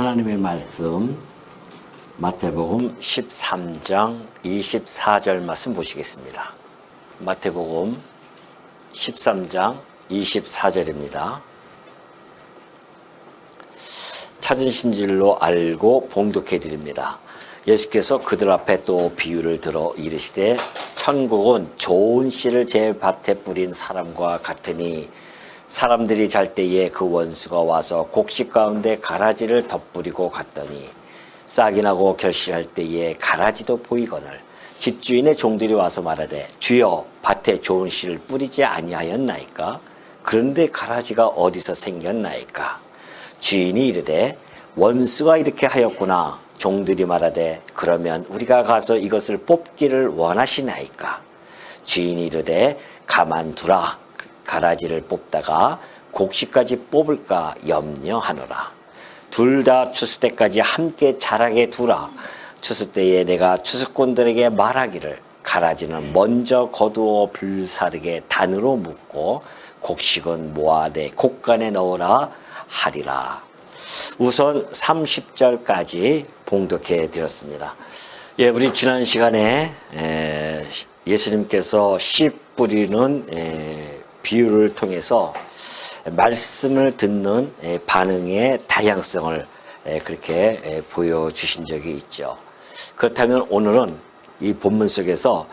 하나님의 말씀 마태복음 13장 24절 말씀 보시겠습니다. 마태복음 13장 24절입니다. 찾으신 줄로 알고 봉독해 드립니다. 예수께서 그들 앞에 또 비유를 들어 이르시되 천국은 좋은 씨를 제 밭에 뿌린 사람과 같으니 사람들이 잘 때에 그 원수가 와서 곡식 가운데 가라지를 덧뿌리고 갔더니 싹이 나고 결실할 때에 가라지도 보이거늘 집주인의 종들이 와서 말하되 주여 밭에 좋은 씨를 뿌리지 아니하였나이까? 그런데 가라지가 어디서 생겼나이까? 주인이 이르되 원수가 이렇게 하였구나. 종들이 말하되 그러면 우리가 가서 이것을 뽑기를 원하시나이까? 주인이 이르되 가만두라. 가라지를 뽑다가 곡식까지 뽑을까 염려하노라. 둘 다 추수 때까지 함께 자라게 두라. 추수 때에 내가 추수꾼들에게 말하기를 가라지는 먼저 거두어 불사르게 단으로 묶고 곡식은 모아 내 곡간에 넣으라 하리라. 우선 30절까지 봉독해 드렸습니다. 예, 우리 지난 시간에 예수님께서 씨 뿌리는 비유를 통해서 말씀을 듣는 반응의 다양성을 그렇게 보여주신 적이 있죠. 그렇다면 오늘은 이 본문 속에서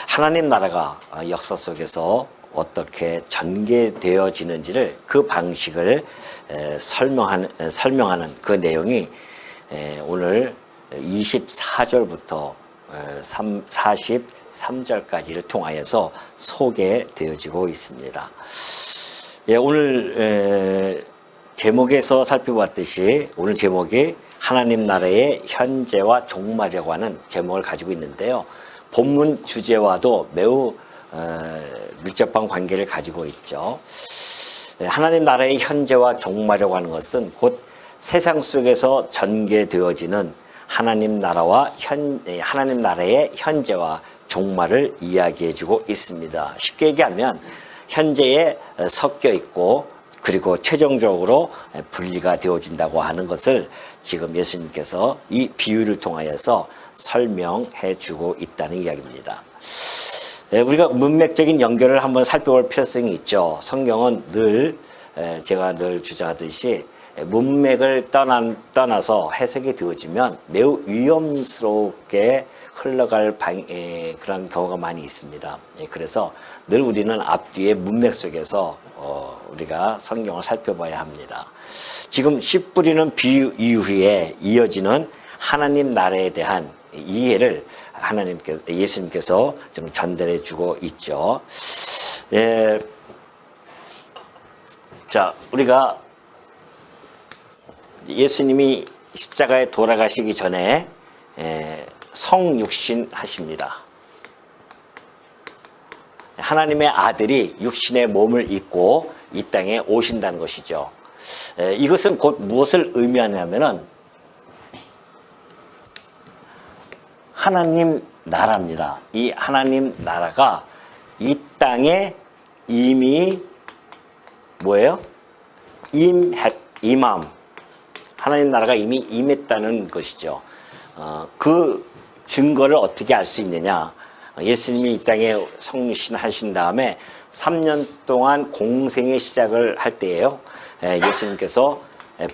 하나님 나라가 역사 속에서 어떻게 전개되어지는지를 그 방식을 설명하는 그 내용이 오늘 24절부터 43절까지를 통하여서 소개되어지고 있습니다. 예, 오늘 제목에서 살펴봤듯이 오늘 제목이 하나님 나라의 현재와 종말이라고 하는 제목을 가지고 있는데요. 본문 주제와도 매우 밀접한 관계를 가지고 있죠. 하나님 나라의 현재와 종말이라고 하는 것은 곧 세상 속에서 전개되어지는 하나님 나라의 현재와 종말을 이야기해주고 있습니다. 쉽게 얘기하면 현재에 섞여 있고 그리고 최종적으로 분리가 되어진다고 하는 것을 지금 예수님께서 이 비유를 통하여서 설명해주고 있다는 이야기입니다. 우리가 문맥적인 연결을 한번 살펴볼 필요성이 있죠. 성경은 제가 늘 주장하듯이 문맥을 떠나서 해석이 되어지면 매우 위험스럽게 흘러갈 그런 경우가 많이 있습니다. 그래서 늘 우리는 앞뒤의 문맥 속에서 우리가 성경을 살펴봐야 합니다. 지금 씨 뿌리는 비유 이후에 이어지는 하나님 나라에 대한 이해를 예수님께서 좀 전달해 주고 있죠. 자, 우리가 예수님이 십자가에 돌아가시기 전에 성육신 하십니다. 하나님의 아들이 육신의 몸을 입고 이 땅에 오신다는 것이죠. 이것은 곧 무엇을 의미하냐면은 하나님 나라입니다. 이 하나님 나라가 이 땅에 이미 뭐예요? 임함. 하나님 나라가 이미 임했다는 것이죠. 그 증거를 어떻게 알 수 있느냐? 예수님이 이 땅에 성육신 하신 다음에 3년 동안 공생의 시작을 할 때예요. 예수님께서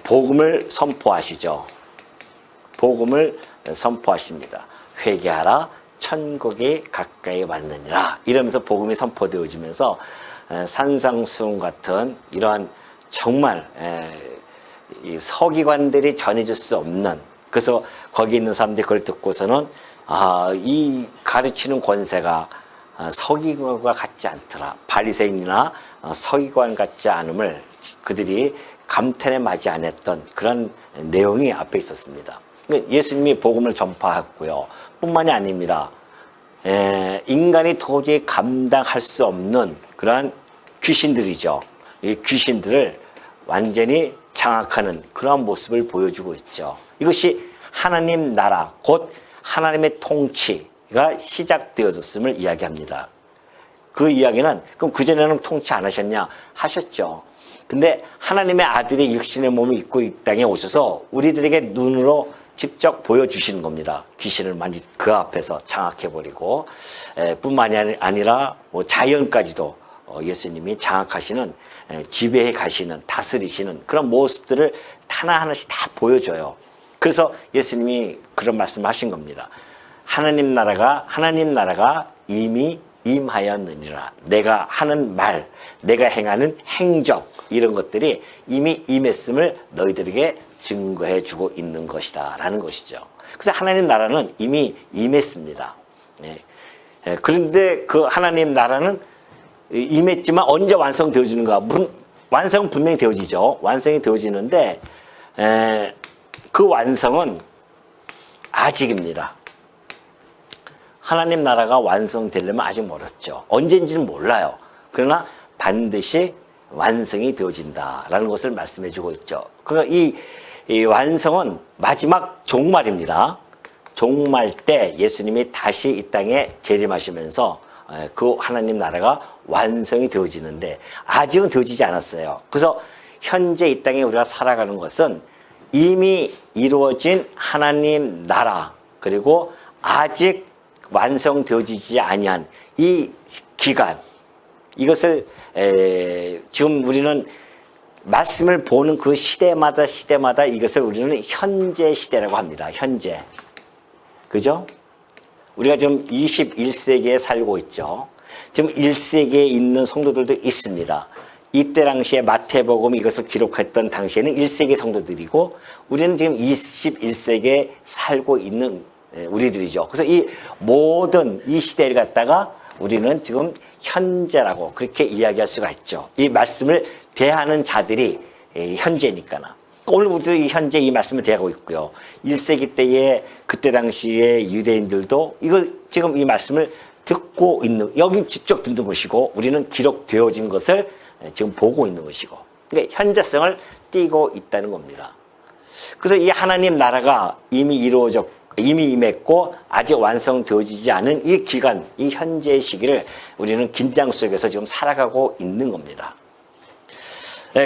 복음을 선포하시죠. 복음을 선포하십니다. 회개하라, 천국이 가까이 왔느니라. 이러면서 복음이 선포되어지면서 산상수훈 같은 이러한 정말 이 서기관들이 전해줄 수 없는, 그래서 거기 있는 사람들이 그걸 듣고서는 이 가르치는 권세가 서기관과 같지 않더라. 바리새인이나 서기관 같지 않음을 그들이 감탄에 맞지 않았던 그런 내용이 앞에 있었습니다. 예수님이 복음을 전파했고요. 뿐만이 아닙니다. 인간이 도저히 감당할 수 없는 그러한 귀신들이죠. 이 귀신들을 완전히 장악하는 그러한 모습을 보여주고 있죠. 이것이 하나님 나라, 곧 하나님의 통치가 시작되어졌음을 이야기합니다. 그 이야기는 그럼 그전에는 통치 안 하셨냐? 하셨죠. 근데 하나님의 아들이 육신의 몸을 입고 이 땅에 오셔서 우리들에게 눈으로 직접 보여주시는 겁니다. 귀신을 많이 그 앞에서 장악해버리고, 뿐만이 아니라 뭐 자연까지도 예수님이 장악하시는, 지배해 가시는, 다스리시는 그런 모습들을 하나하나씩 다 보여줘요. 그래서 예수님이 그런 말씀을 하신 겁니다. 하나님 나라가 이미 임하였느니라. 내가 하는 말, 내가 행하는 행적, 이런 것들이 이미 임했음을 너희들에게 증거해 주고 있는 것이다 라는 것이죠. 그래서 하나님 나라는 이미 임했습니다. 그런데 그 하나님 나라는 임했지만 언제 완성되어지는가? 완성은 분명히 되어지죠. 완성이 되어지는데 그 완성은 아직입니다. 하나님 나라가 완성되려면 아직 멀었죠. 언제인지는 몰라요. 그러나 반드시 완성이 되어진다라는 것을 말씀해 주고 있죠. 그러니까 이 완성은 마지막 종말입니다. 종말 때 예수님이 다시 이 땅에 재림하시면서 그 하나님 나라가 완성이 되어지는데 아직은 되어지지 않았어요. 그래서 현재 이 땅에 우리가 살아가는 것은 이미 이루어진 하나님 나라, 그리고 아직 완성되어지지 아니한 이 기간, 이것을 지금 우리는 말씀을 보는 그 시대마다 이것을 우리는 현재 시대라고 합니다. 현재. 그죠? 우리가 지금 21세기에 살고 있죠. 지금 1세기에 있는 성도들도 있습니다. 이때 당시에 마태복음 이것을 기록했던 당시에는 1세기 성도들이고 우리는 지금 21세기에 살고 있는 우리들이죠. 그래서 이 모든 이 시대를 갖다가 우리는 지금 현재라고 그렇게 이야기할 수가 있죠. 이 말씀을 대하는 자들이 현재니까나. 오늘 우리도 현재 이 말씀을 대하고 있고요. 1세기 때에 그때 당시에 유대인들도 이거 지금 이 말씀을 듣고 있는, 여기 직접 듣는 것이고 우리는 기록되어진 것을 지금 보고 있는 것이고, 그러니까 현재성을 띠고 있다는 겁니다. 그래서 이 하나님 나라가 이미 이미 임했고 아직 완성되어지지 않은 이 기간, 이 현재의 시기를 우리는 긴장 속에서 지금 살아가고 있는 겁니다.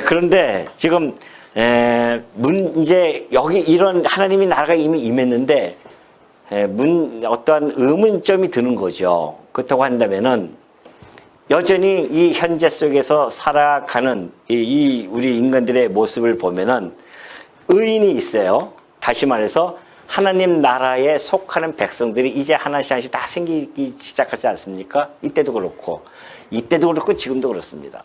그런데 지금 문제, 여기 이런 하나님의 나라가 이미 임했는데 어떠한 의문점이 드는 거죠. 그렇다고 한다면은 여전히 이 현재 속에서 살아가는 이 우리 인간들의 모습을 보면은 의인이 있어요. 다시 말해서 하나님 나라에 속하는 백성들이 이제 하나씩 하나씩 다 생기기 시작하지 않습니까? 이때도 그렇고 지금도 그렇습니다.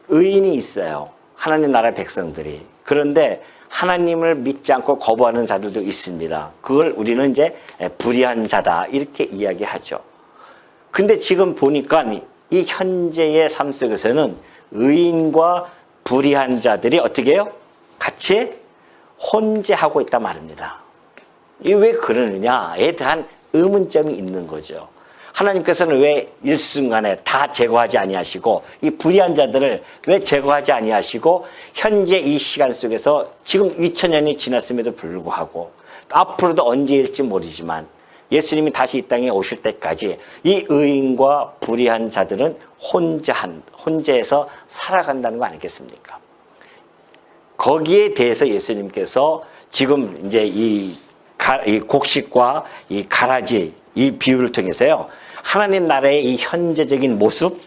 의인이 있어요. 하나님 나라의 백성들이. 그런데 하나님을 믿지 않고 거부하는 자들도 있습니다. 그걸 우리는 이제 불의한 자다 이렇게 이야기하죠. 근데 지금 보니까 이 현재의 삶 속에서는 의인과 불의한 자들이 어떻게 해요? 같이 혼재하고 있단 말입니다. 이게 왜 그러느냐에 대한 의문점이 있는 거죠. 하나님께서는 왜 일순간에 다 제거하지 아니하시고 이 불의한 자들을 왜 제거하지 아니하시고 현재 이 시간 속에서 지금 2000년이 지났음에도 불구하고 앞으로도 언제일지 모르지만 예수님이 다시 이 땅에 오실 때까지 이 의인과 불의한 자들은 혼재해서 살아간다는 거 아니겠습니까? 거기에 대해서 예수님께서 지금 이제 이 곡식과 이 가라지 이 비유를 통해서요, 하나님 나라의 이 현재적인 모습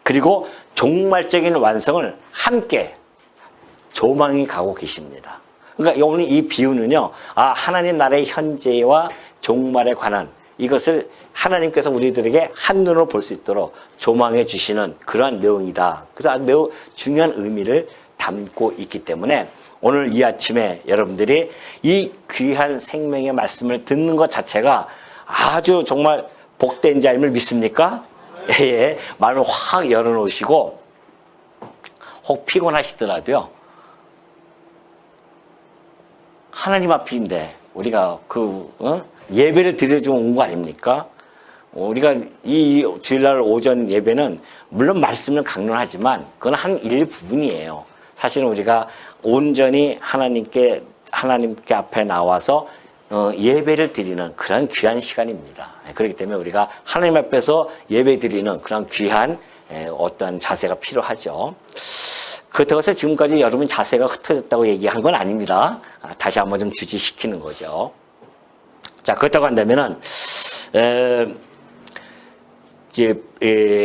그리고 종말적인 완성을 함께 조망해 가고 계십니다. 그러니까 오늘 이 비유는요, 하나님 나라의 현재와 종말에 관한 이것을 하나님께서 우리들에게 한눈으로 볼 수 있도록 조망해 주시는 그러한 내용이다. 그래서 매우 중요한 의미를 담고 있기 때문에 오늘 이 아침에 여러분들이 이 귀한 생명의 말씀을 듣는 것 자체가 아주 정말 복된 자임을 믿습니까? 예, 마음을 확 열어놓으시고 혹 피곤하시더라도요, 하나님 앞인데 우리가 예배를 드려주고 온 거 아닙니까? 우리가 이 주일날 오전 예배는 물론 말씀을 강론하지만 그건 한 일부분이에요. 사실은 우리가 온전히 하나님께 앞에 나와서 예배를 드리는 그런 귀한 시간입니다. 그렇기 때문에 우리가 하나님 앞에서 예배 드리는 그런 귀한 어떤 자세가 필요하죠. 그렇다고 해서 지금까지 여러분 자세가 흩어졌다고 얘기한 건 아닙니다. 다시 한번 좀 주지시키는 거죠. 자, 그렇다고 한다면은, 이제,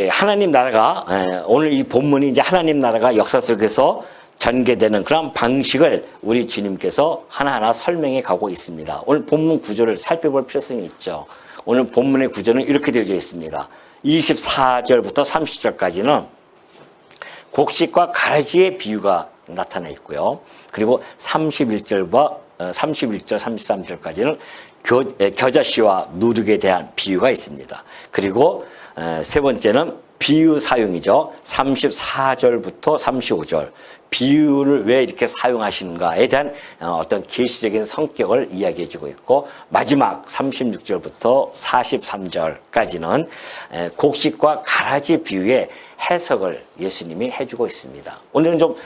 하나님 나라가, 오늘 이 본문이 이제 하나님 나라가 역사 속에서 전개되는 그런 방식을 우리 주님께서 하나하나 설명해 가고 있습니다. 오늘 본문 구조를 살펴볼 필요성이 있죠. 오늘 본문의 구조는 이렇게 되어져 있습니다. 24절부터 30절까지는 곡식과 가라지의 비유가 나타나 있고요. 그리고 31절, 33절까지는 겨자씨와 누룩에 대한 비유가 있습니다. 그리고 세 번째는 비유 사용이죠. 34절부터 35절. 비유를 왜 이렇게 사용하시는가에 대한 어떤 계시적인 성격을 이야기해 주고 있고, 마지막 36절부터 43절까지는 곡식과 가라지 비유의 해석을 예수님이 해주고 있습니다. 오늘은 좀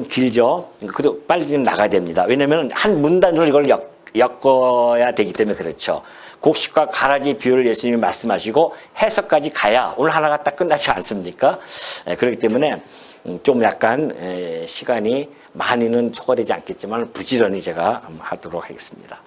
길죠? 그래도 빨리 좀 나가야 됩니다. 왜냐하면 한 문단으로 이걸 엮어야 되기 때문에 그렇죠. 곡식과 가라지 비유를 예수님이 말씀하시고 해석까지 가야 오늘 하나가 딱 끝나지 않습니까? 그렇기 때문에 좀 약간 시간이 많이는 초과되지 않겠지만 부지런히 제가 하도록 하겠습니다.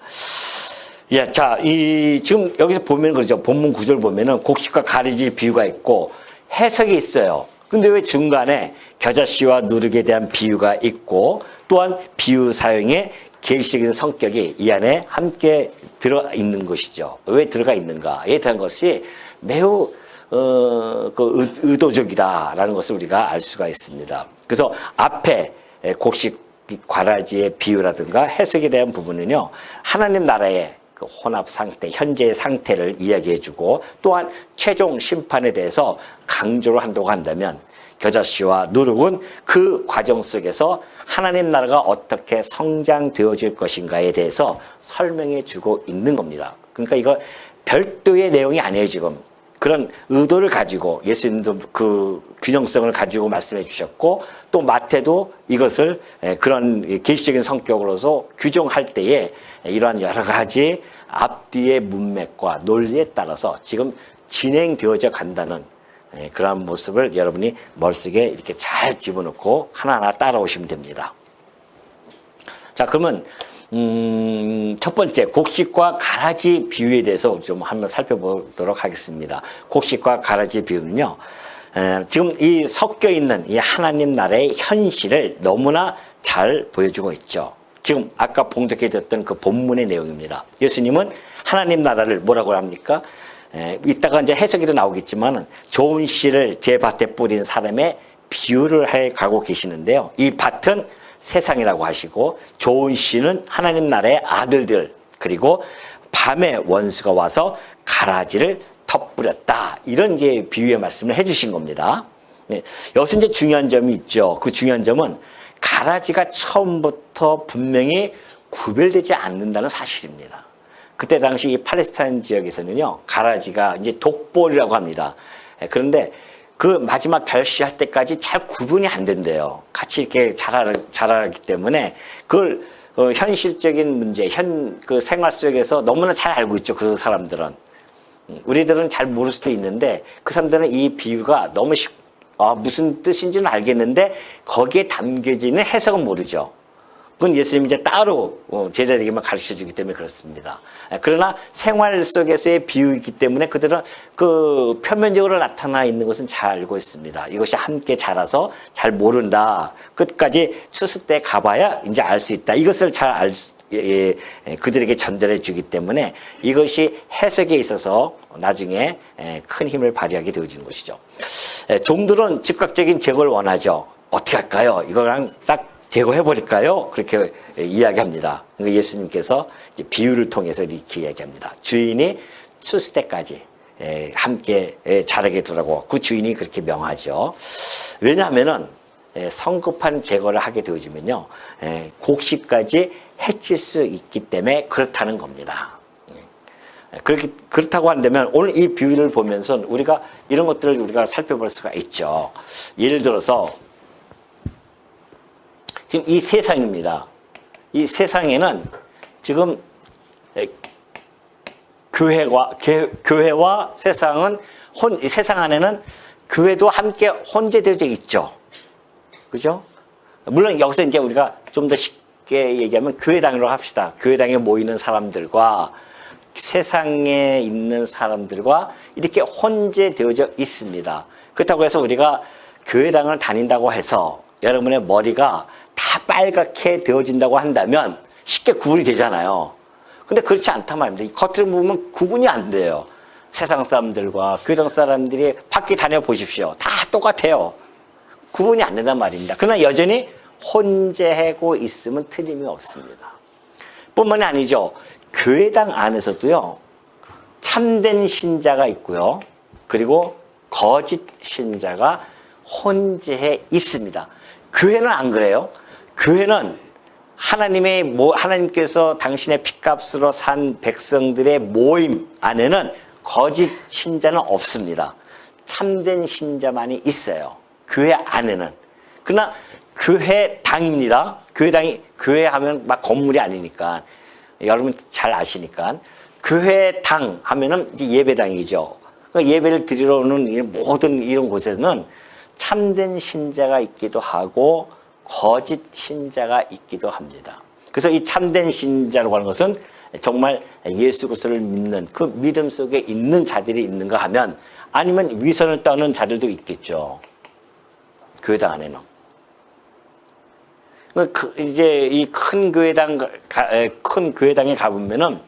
예, 자, 지금 여기서 보면 그러죠. 본문 구절 보면은 곡식과 가라지 비유가 있고 해석이 있어요. 근데 왜 중간에 겨자씨와 누룩에 대한 비유가 있고 또한 비유 사용의 계시적인 성격이 이 안에 함께 들어 있는 것이죠. 왜 들어가 있는가에 대한 것이 매우 의도적이다라는 것을 우리가 알 수가 있습니다. 그래서 앞에 곡식 가라지의 비유라든가 해석에 대한 부분은요, 하나님 나라의 그 혼합 상태, 현재의 상태를 이야기해주고 또한 최종 심판에 대해서 강조를 한다고 한다면 겨자씨와 누룩은 그 과정 속에서 하나님 나라가 어떻게 성장되어질 것인가에 대해서 설명해 주고 있는 겁니다. 그러니까 이거 별도의 내용이 아니에요, 지금. 그런 의도를 가지고 예수님도 그 균형성을 가지고 말씀해 주셨고 또 마태도 이것을 그런 계시적인 성격으로서 규정할 때에 이러한 여러 가지 앞뒤의 문맥과 논리에 따라서 지금 진행되어져 간다는 그런 모습을 여러분이 머릿속에 이렇게 잘 집어넣고 하나하나 따라오시면 됩니다. 자, 그러면 첫 번째 곡식과 가라지 비유에 대해서 좀 한번 살펴보도록 하겠습니다. 곡식과 가라지 비유는요, 지금 이 섞여 있는 이 하나님 나라의 현실을 너무나 잘 보여주고 있죠. 지금 아까 봉독해 드렸던 그 본문의 내용입니다. 예수님은 하나님 나라를 뭐라고 합니까? 이따가 이제 해석에도 나오겠지만 좋은 씨를 제 밭에 뿌린 사람의 비유를 해 가고 계시는데요. 이 밭은 세상이라고 하시고 좋은 씨는 하나님 나라의 아들들, 그리고 밤에 원수가 와서 가라지를 덧뿌렸다. 이런 이제 비유의 말씀을 해주신 겁니다. 여기서 이제 중요한 점이 있죠. 그 중요한 점은 가라지가 처음부터 분명히 구별되지 않는다는 사실입니다. 그때 당시 이 팔레스타인 지역에서는요, 가라지가 이제 독볼이라고 합니다. 그런데 그 마지막 결시할 때까지 잘 구분이 안 된대요. 같이 이렇게 자라기 때문에 그걸 현실적인 문제, 그 생활 속에서 너무나 잘 알고 있죠. 그 사람들은. 우리들은 잘 모를 수도 있는데 그 사람들은 이 비유가 너무 무슨 뜻인지는 알겠는데 거기에 담겨지는 해석은 모르죠. 그건 예수님이 이제 따로 제자들에게만 가르쳐 주기 때문에 그렇습니다. 그러나 생활 속에서의 비유이기 때문에 그들은 그 표면적으로 나타나 있는 것은 잘 알고 있습니다. 이것이 함께 자라서 잘 모른다. 끝까지 추수 때 가봐야 이제 알 수 있다. 이것을 잘 그들에게 전달해 주기 때문에 이것이 해석에 있어서 나중에 큰 힘을 발휘하게 되어지는 것이죠. 종들은 즉각적인 제거를 원하죠. 어떻게 할까요? 이거랑 싹 제거해버릴까요? 그렇게 이야기합니다. 그러니까 예수님께서 이제 비유를 통해서 이렇게 이야기합니다. 주인이 추수 때까지 함께 자라게 두라고 그 주인이 그렇게 명하죠. 왜냐하면은 성급한 제거를 하게 되어지면요, 곡식까지 해칠 수 있기 때문에 그렇다는 겁니다. 그렇다고 한다면 오늘 이 비유를 보면서 우리가 이런 것들을 우리가 살펴볼 수가 있죠. 예를 들어서 지금 이 세상입니다. 이 세상에는 지금 교회와 세상은 이 세상 안에는 교회도 함께 혼재되어 있죠. 그죠? 물론 여기서 이제 우리가 좀 더 쉽게 얘기하면 교회당이라고 합시다. 교회당에 모이는 사람들과 세상에 있는 사람들과 이렇게 혼재되어져 있습니다. 그렇다고 해서 우리가 교회당을 다닌다고 해서 여러분의 머리가 다 빨갛게 되어진다고 한다면 쉽게 구분이 되잖아요. 근데 그렇지 않단 말입니다. 겉으로 보면 구분이 안 돼요. 세상 사람들과 교회당 사람들이 밖에 다녀보십시오. 다 똑같아요. 구분이 안 된단 말입니다. 그러나 여전히 혼재하고 있으면 틀림이 없습니다. 뿐만이 아니죠. 교회당 안에서도요, 참된 신자가 있고요. 그리고 거짓 신자가 혼재해 있습니다. 교회는 안 그래요. 교회는 하나님께서 당신의 핏값으로 산 백성들의 모임 안에는 거짓 신자는 없습니다. 참된 신자만이 있어요. 교회 안에는. 그러나 교회당입니다. 교회 하면 막 건물이 아니니까. 여러분 잘 아시니까. 교회당 하면은 이제 예배당이죠. 그러니까 예배를 드리러 오는 모든 이런 곳에는 참된 신자가 있기도 하고 거짓 신자가 있기도 합니다. 그래서 이 참된 신자라고 하는 것은 정말 예수 그리스도를 믿는 그 믿음 속에 있는 자들이 있는가 하면 아니면 위선을 떠는 자들도 있겠죠. 교회당 안에는. 이제 이 큰 교회당에 가보면은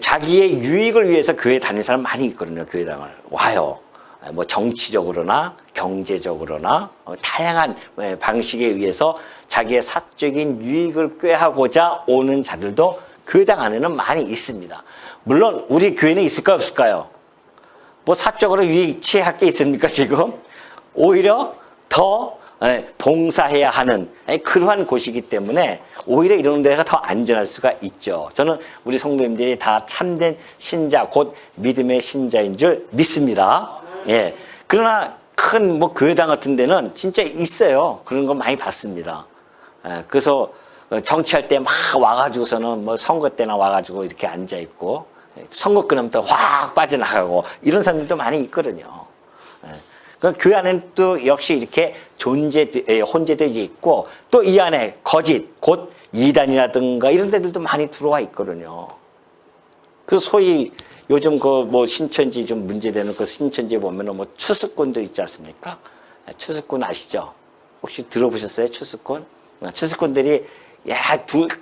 자기의 유익을 위해서 교회 다니는 사람 많이 있거든요. 교회당을 와요. 뭐 정치적으로나 경제적으로나 다양한 방식에 의해서 자기의 사적인 유익을 꾀하고자 오는 자들도 교회당 안에는 많이 있습니다. 물론 우리 교회는 있을까요, 없을까요? 뭐 사적으로 유익 취할 게 있습니까, 지금? 오히려 더 봉사해야 하는 그러한 곳이기 때문에 오히려 이런 데가 더 안전할 수가 있죠. 저는 우리 성도님들이 다 참된 신자, 곧 믿음의 신자인 줄 믿습니다. 예. 그러나 큰 뭐 교회당 같은 데는 진짜 있어요. 그런 거 많이 봤습니다. 그래서 정치할 때 막 와가지고서는 뭐 선거 때나 와가지고 이렇게 앉아 있고 선거 끝나면 또 확 빠져나가고 이런 사람들도 많이 있거든요. 그 교회 안에는 또 역시 이렇게 혼재되어 있고 또 이 안에 거짓, 곧 이단이라든가 이런 데들도 많이 들어와 있거든요. 그 소위 요즘 그 뭐 신천지 좀 문제되는 그 신천지에 보면은 뭐 추수꾼들 있지 않습니까? 추수꾼 아시죠? 혹시 들어보셨어요? 추수꾼? 추수꾼들이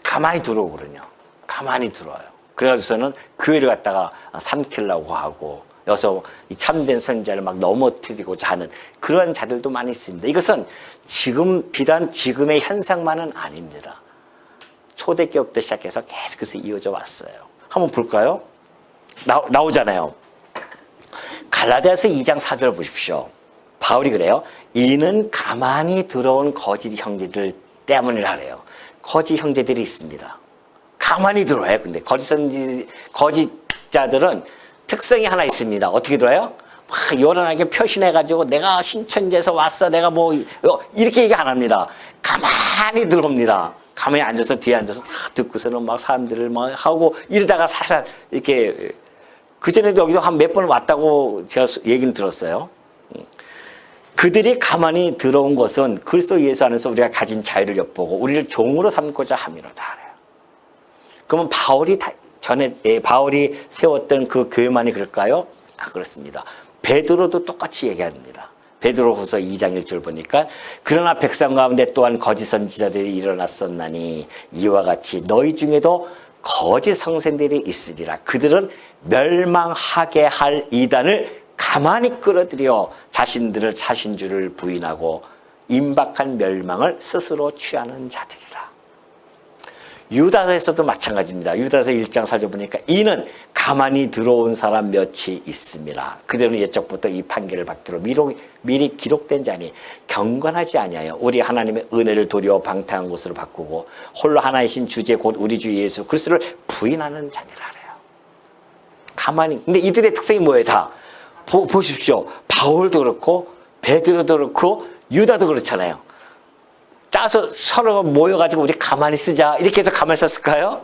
가만히 들어오거든요. 가만히 들어와요. 그래가지고서는 교회를 갖다가 삼키려고 하고 여기서 이 참된 선자를 막 넘어뜨리고자 하는 그런 자들도 많이 있습니다. 이것은 비단 지금의 현상만은 아닙니다. 초대교회부터 시작해서 계속해서 이어져 왔어요. 한번 볼까요? 나오잖아요. 갈라디아서 2장 4절 보십시오. 바울이 그래요. 이는 가만히 들어온 거짓 형제들 때문이라 그래요. 거짓 형제들이 있습니다. 가만히 들어와요. 근데 거짓자들은 특성이 하나 있습니다. 어떻게 들어와요? 막 요란하게 표신해가지고 내가 신천지에서 왔어. 내가 뭐 이렇게 얘기 안 합니다. 가만히 들어옵니다. 가만히 앉아서 뒤에 앉아서 다 듣고서는 막 사람들을 막 하고 이러다가 살살 이렇게 그전에도 여기도 한 몇 번 왔다고 제가 얘기는 들었어요. 그들이 가만히 들어온 것은 그리스도 예수 안에서 우리가 가진 자유를 엿보고 우리를 종으로 삼고자 함이로다. 그러면 바울이 세웠던 그 교회만이 그럴까요? 그렇습니다. 베드로도 똑같이 얘기합니다. 베드로후서 2장 1절 보니까 그러나 백성 가운데 또한 거짓 선지자들이 일어났었나니 이와 같이 너희 중에도 거짓 성sen들이 있으리라. 그들은 멸망하게 할 이단을 가만히 끌어들여 자신들을 자신주를 부인하고 임박한 멸망을 스스로 취하는 자들이라. 유다서에서도 마찬가지입니다. 유다서 1장 4절 보니까 이는 가만히 들어온 사람 몇이 있습니다. 그들은 옛적부터 이 판결을 받기로 미리 기록된 자니 경건하지 아니하여 우리 하나님의 은혜를 도리어 방탕한 것으로 바꾸고 홀로 하나이신 주제 곧 우리 주 예수 그리스도를 부인하는 자니라 그래요. 가만히. 근데 이들의 특성이 뭐예요? 다 보십시오. 바울도 그렇고 베드로도 그렇고 유다도 그렇잖아요. 짜서 서로 모여가지고 우리 가만히 쓰자 이렇게 해서 가만히 썼을까요?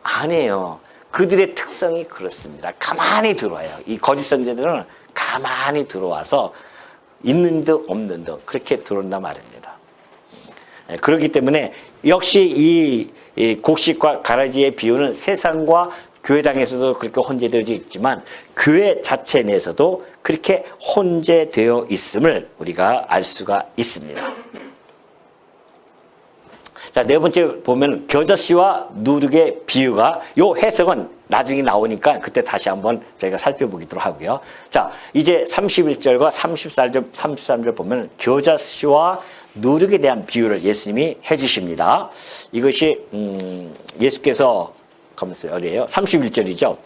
아니에요. 그들의 특성이 그렇습니다. 가만히 들어와요. 이 거짓 선지자들은 가만히 들어와서 있는 듯 없는 듯 그렇게 들어온단 말입니다. 그렇기 때문에 역시 이 곡식과 가라지의 비유는 세상과 교회당에서도 그렇게 혼재되어 있지만 교회 자체 내에서도 그렇게 혼재되어 있음을 우리가 알 수가 있습니다. 자, 네 번째 보면 겨자씨와 누룩의 비유가 요 해석은 나중에 나오니까 그때 다시 한번 저희가 살펴보기로 하고요. 자, 이제 31절과 33절 보면 겨자씨와 누룩에 대한 비유를 예수님이 해주십니다. 이것이 예수께서 가만있어요. 어디에요? 31절이죠.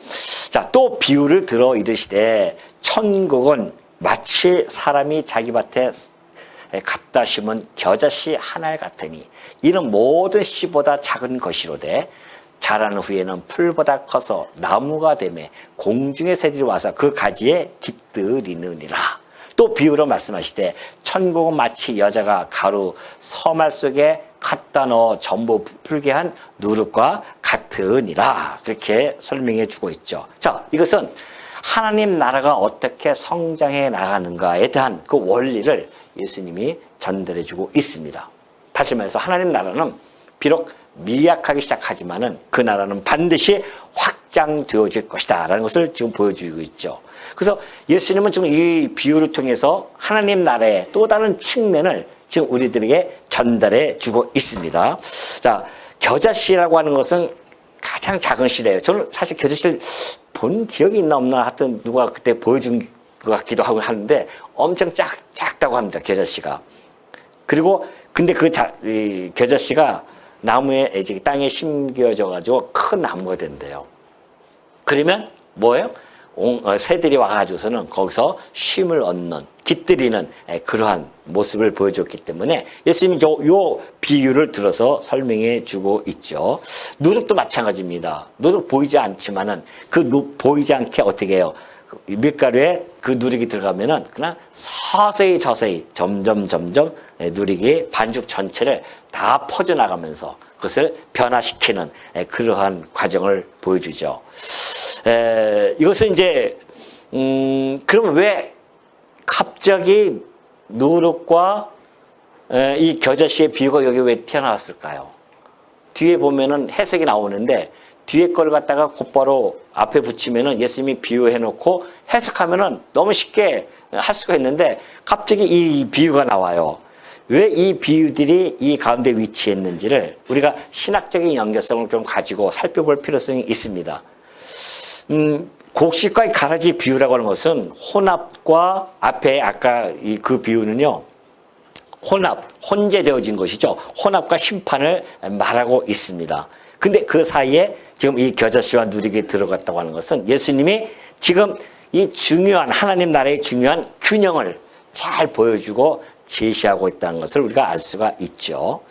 자, 또 비유를 들어 이르시되 천국은 마치 사람이 자기 밭에 갖다 심은 겨자씨 한 알 같으니 이는 모든 씨보다 작은 것이로되 자란 후에는 풀보다 커서 나무가 되매 공중의 새들이 와서 그 가지에 깃들이느니라. 또 비유로 말씀하시되 천국은 마치 여자가 가루 서말 속에 갖다 넣어 전부 부풀게 한 누룩과 같으니라. 그렇게 설명해 주고 있죠. 자, 이것은 하나님 나라가 어떻게 성장해 나가는가에 대한 그 원리를 예수님이 전달해 주고 있습니다. 다시 말해서 하나님 나라는 비록 미약하기 시작하지만은 그 나라는 반드시 확장되어질 것이다 라는 것을 지금 보여주고 있죠. 그래서 예수님은 지금 이 비유를 통해서 하나님 나라의 또 다른 측면을 지금 우리들에게 전달해 주고 있습니다. 자, 겨자씨라고 하는 것은 가장 작은 씨래요. 저는 사실 겨자씨를 본 기억이 있나 없나 하여튼 누가 그때 보여준 것 같기도 하고 하는데 엄청 작다고 합니다. 겨자씨가. 그리고 근데 그 겨자씨가 나무에 이제 땅에 심겨져 가지고 큰 나무가 된대요. 그러면 뭐예요? 새들이 와가지고서는 거기서 쉼을 얻는 깃들이는 그러한 모습을 보여줬기 때문에 예수님이 요 비유를 들어서 설명해 주고 있죠. 누룩도 마찬가지입니다. 누룩 보이지 않지만은 그 보이지 않게 어떻게 해요? 밀가루에 그 누룩이 들어가면은 그냥 서서히 점점 누룩이 반죽 전체를 다 퍼져나가면서 그것을 변화시키는 그러한 과정을 보여주죠. 이것은 이제 그러면 왜 갑자기 누룩과 이 겨자씨의 비유가 여기 왜 튀어나왔을까요? 뒤에 보면은 해석이 나오는데 뒤에 걸 갖다가 곧바로 앞에 붙이면은 예수님이 비유해 놓고 해석하면은 너무 쉽게 할 수가 있는데 갑자기 이 비유가 나와요. 왜 이 비유들이 이 가운데 위치했는지를 우리가 신학적인 연결성을 좀 가지고 살펴볼 필요성이 있습니다. 곡식과 가라지 비유라고 하는 것은 혼합과 앞에 아까 그 비유는요. 혼재되어진 것이죠. 혼합과 심판을 말하고 있습니다. 근데 그 사이에 지금 이 겨자씨와 누룩이 들어갔다고 하는 것은 예수님이 지금 이 중요한 하나님 나라의 중요한 균형을 잘 보여주고 제시하고 있다는 것을 우리가 알 수가 있죠.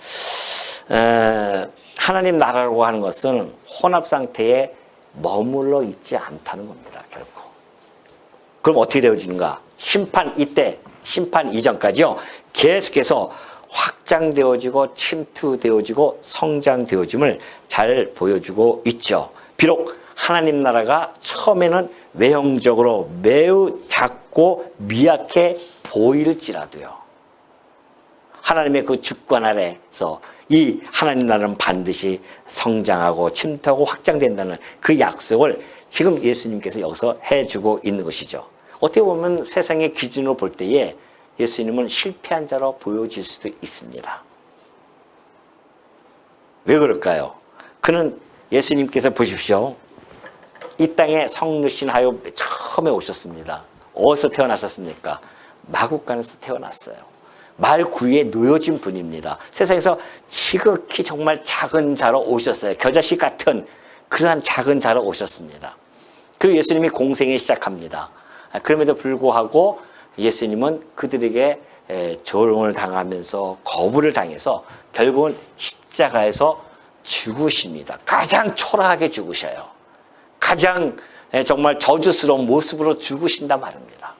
하나님 나라라고 하는 것은 혼합 상태에 머물러 있지 않다는 겁니다. 결코. 그럼 어떻게 되어지는가? 심판 이전까지요. 계속해서 확장되어지고 침투되어지고 성장되어짐을 잘 보여주고 있죠. 비록 하나님 나라가 처음에는 외형적으로 매우 작고 미약해 보일지라도요. 하나님의 그 주권 아래에서 이 하나님 나라는 반드시 성장하고 침투하고 확장된다는 그 약속을 지금 예수님께서 여기서 해주고 있는 것이죠. 어떻게 보면 세상의 기준으로 볼 때에 예수님은 실패한 자로 보여질 수도 있습니다. 왜 그럴까요? 그는 예수님께서 보십시오. 이 땅에 성육신 하여 처음에 오셨습니다. 어디서 태어나셨습니까? 마국간에서 태어났어요. 말 구유에 놓여진 분입니다. 세상에서 지극히 정말 작은 자로 오셨어요. 겨자씨 같은 그러한 작은 자로 오셨습니다. 그리고 예수님이 공생을 시작합니다. 그럼에도 불구하고 예수님은 그들에게 조롱을 당하면서 거부를 당해서 결국은 십자가에서 죽으십니다. 가장 초라하게 죽으셔요. 가장 정말 저주스러운 모습으로 죽으신단 말입니다.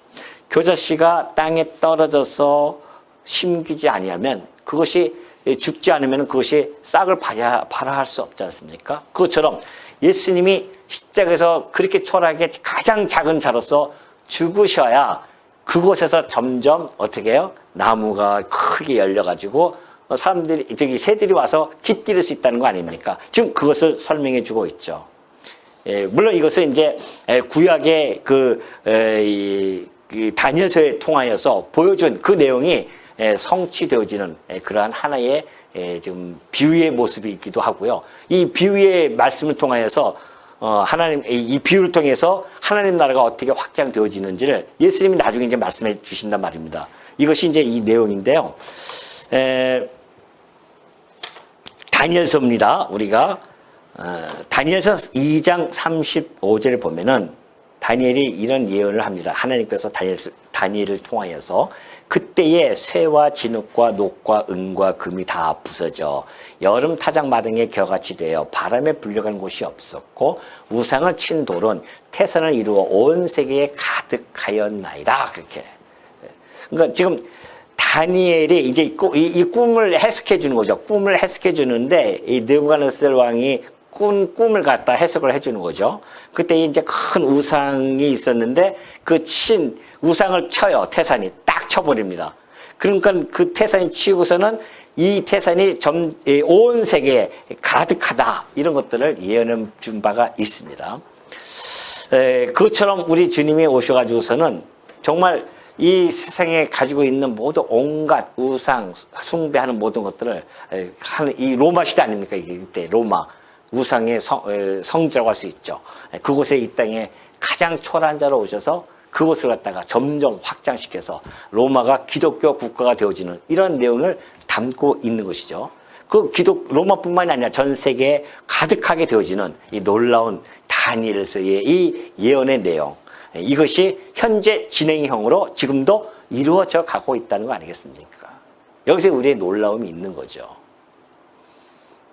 겨자씨가 땅에 떨어져서 심기지 아니하면 그것이 죽지 않으면 그것이 싹을 발화할 수 없지 않습니까? 그것처럼 예수님이 십자가에서 그렇게 초라하게 가장 작은 자로서 죽으셔야 그곳에서 점점 어떻게 해요? 나무가 크게 열려가지고 사람들이 새들이 와서 깃들일 수 있다는 거 아닙니까? 지금 그것을 설명해 주고 있죠. 물론 이것은 이제 구약의 그 다니엘서에 통하여서 보여준 그 내용이 성취되어지는 그러한 하나의 지금 비유의 모습이기도 하고요. 이 비유의 말씀을 통하여서 하나님 이 비유를 통해서 하나님 나라가 어떻게 확장되어지는지를 예수님이 나중에 이제 말씀해 주신단 말입니다. 이것이 이제 이 내용인데요. 다니엘서입니다. 우리가 다니엘서 2장 35절을 보면은 다니엘이 이런 예언을 합니다. 하나님께서 다니엘을 통하여서 그때에 쇠와 진흙과 녹과 은과 금이 다 부서져 여름 타작 마당에 겨같이 되어 바람에 불려간 곳이 없었고 우상을 친 돌은 태산을 이루어 온 세계에 가득하였나이다. 그렇게. 그러니까 지금 다니엘이 이제 이 꿈을 해석해 주는 거죠. 꿈을 해석해 주는데 이 느부갓네살 왕이 꿈을 갖다 해석을 해주는 거죠. 그때 이제 큰 우상이 있었는데 그 우상을 쳐요. 태산이 딱 쳐버립니다. 그러니까 그 태산이 치고서는 이 태산이 온 세계에 가득하다. 이런 것들을 예언해 준 바가 있습니다. 그것처럼 우리 주님이 오셔가지고서는 정말 이 세상에 가지고 있는 모든 온갖 우상, 숭배하는 모든 것들을 하는 이 로마 시대 아닙니까? 이때 로마. 우상의 성지라고 할 수 있죠. 그곳에 이 땅에 가장 초라한 자로 오셔서 그곳을 갖다가 점점 확장시켜서 로마가 기독교 국가가 되어지는 이런 내용을 담고 있는 것이죠. 그 로마뿐만이 아니라 전 세계에 가득하게 되어지는 이 놀라운 다니엘서의 이 예언의 내용. 이것이 현재 진행형으로 지금도 이루어져 가고 있다는 거 아니겠습니까? 여기서 우리의 놀라움이 있는 거죠.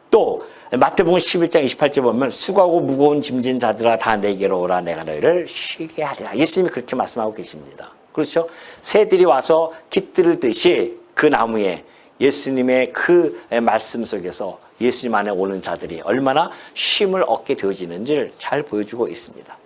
또 마태복음 11장 28절 보면 수고하고 무거운 짐진 자들아 다 내게로 오라 내가 너희를 쉬게 하리라. 예수님이 그렇게 말씀하고 계십니다. 그렇죠? 새들이 와서 깃들을 듯이 그 나무에 예수님의 그 말씀 속에서 예수님 안에 오는 자들이 얼마나 쉼을 얻게 되어지는지를 잘 보여주고 있습니다.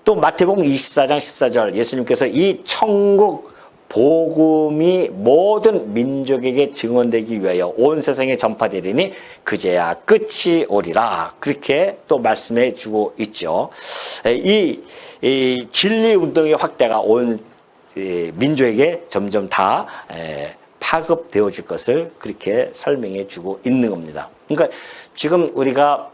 또 마태복음 24장 14절 예수님께서 이 천국 복음이 모든 민족에게 증언되기 위하여 온 세상에 전파되리니 그제야 끝이 오리라. 그렇게 또 말씀해 주고 있죠. 이 진리 운동의 확대가 온 민족에게 점점 다 파급되어질 것을 그렇게 설명해 주고 있는 겁니다. 그러니까 지금 우리가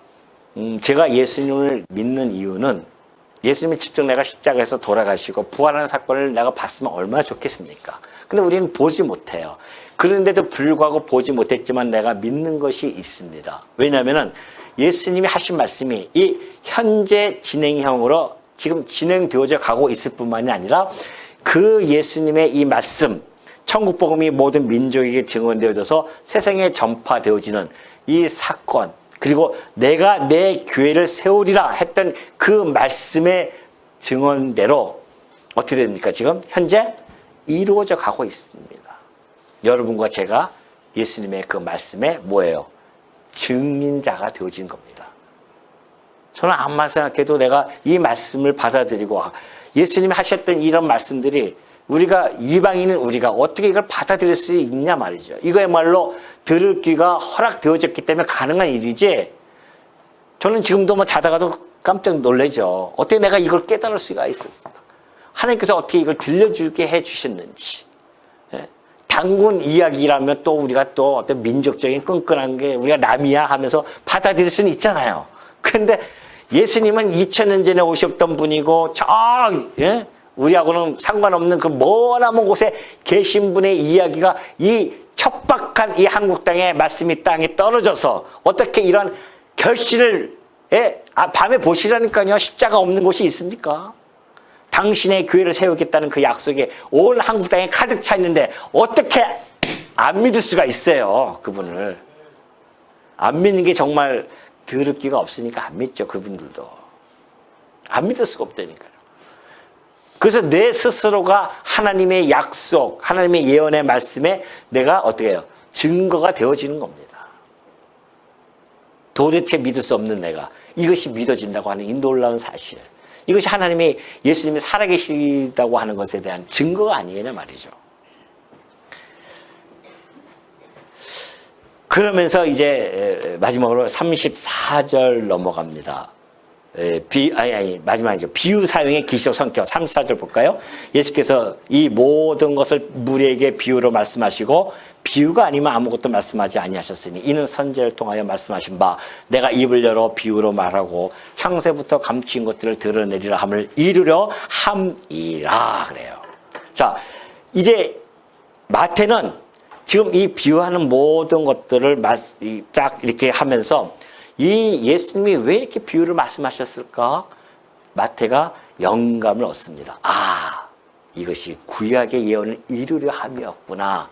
제가 예수님을 믿는 이유는 예수님이 직접 내가 십자가에서 돌아가시고 부활하는 사건을 내가 봤으면 얼마나 좋겠습니까? 근데 우리는 보지 못해요. 그런데도 불구하고 보지 못했지만 내가 믿는 것이 있습니다. 왜냐하면 예수님이 하신 말씀이 이 현재 진행형으로 지금 진행되어져 가고 있을 뿐만이 아니라 그 예수님의 이 말씀, 천국복음이 모든 민족에게 증언되어져서 세상에 전파되어지는 이 사건, 그리고 내가 내 교회를 세우리라 했던 그 말씀의 증언대로 어떻게 됩니까? 지금 현재 이루어져 가고 있습니다. 여러분과 제가 예수님의 그 말씀에 뭐예요? 증인자가 되어진 겁니다. 저는 아무만 생각해도 내가 이 말씀을 받아들이고 예수님이 하셨던 이런 말씀들이 우리가 이방인은 우리가 어떻게 이걸 받아들일 수 있냐 말이죠. 이거야말로 들을 귀가 허락되어졌기 때문에 가능한 일이지. 저는 지금도 뭐 자다가도 깜짝 놀라죠. 어떻게 내가 이걸 깨달을 수가 있었을까? 하나님께서 어떻게 이걸 들려주게 해주셨는지. 단군 이야기라면 또 우리가 또 어떤 민족적인 끈끈한 게 우리가 남이야 하면서 받아들일 수는 있잖아요. 그런데 예수님은 2000년 전에 오셨던 분이고 우리하고는 상관없는 그 머나먼 곳에 계신 분의 이야기가 이 척박한 이 한국 땅에 말씀이 땅에 떨어져서 어떻게 이런 결실을 밤에 보시라니까요. 십자가 없는 곳이 있습니까? 당신의 교회를 세우겠다는 그 약속에 온 한국 땅에 가득 차 있는데 어떻게 안 믿을 수가 있어요. 그분을. 안 믿는 게 정말 들을 기가 없으니까 안 믿죠. 그분들도. 안 믿을 수가 없다니까요. 그래서 내 스스로가 하나님의 약속, 하나님의 예언의 말씀에 내가 어떻게 해요? 증거가 되어지는 겁니다. 도대체 믿을 수 없는 내가 이것이 믿어진다고 하는 이 놀라운 사실. 이것이 하나님이 예수님이 살아계시다고 하는 것에 대한 증거가 아니겠냐 말이죠. 그러면서 이제 마지막으로 34절 넘어갑니다. 마지막이죠. 비유 사용의 기시적 성격. 34절 볼까요? 예수께서 이 모든 것을 무리에게 비유로 말씀하시고 비유가 아니면 아무것도 말씀하지 아니하셨으니 이는 선지자를 통하여 말씀하신 바 내가 입을 열어 비유로 말하고 창세부터 감추인 것들을 드러내리라 함을 이루려 함이라 그래요. 자, 이제 마태는 지금 이 비유하는 모든 것들을 딱 이렇게 하면서 이 예수님이 왜 이렇게 비유를 말씀하셨을까? 마태가 영감을 얻습니다. 아, 이것이 구약의 예언을 이루려 함이었구나.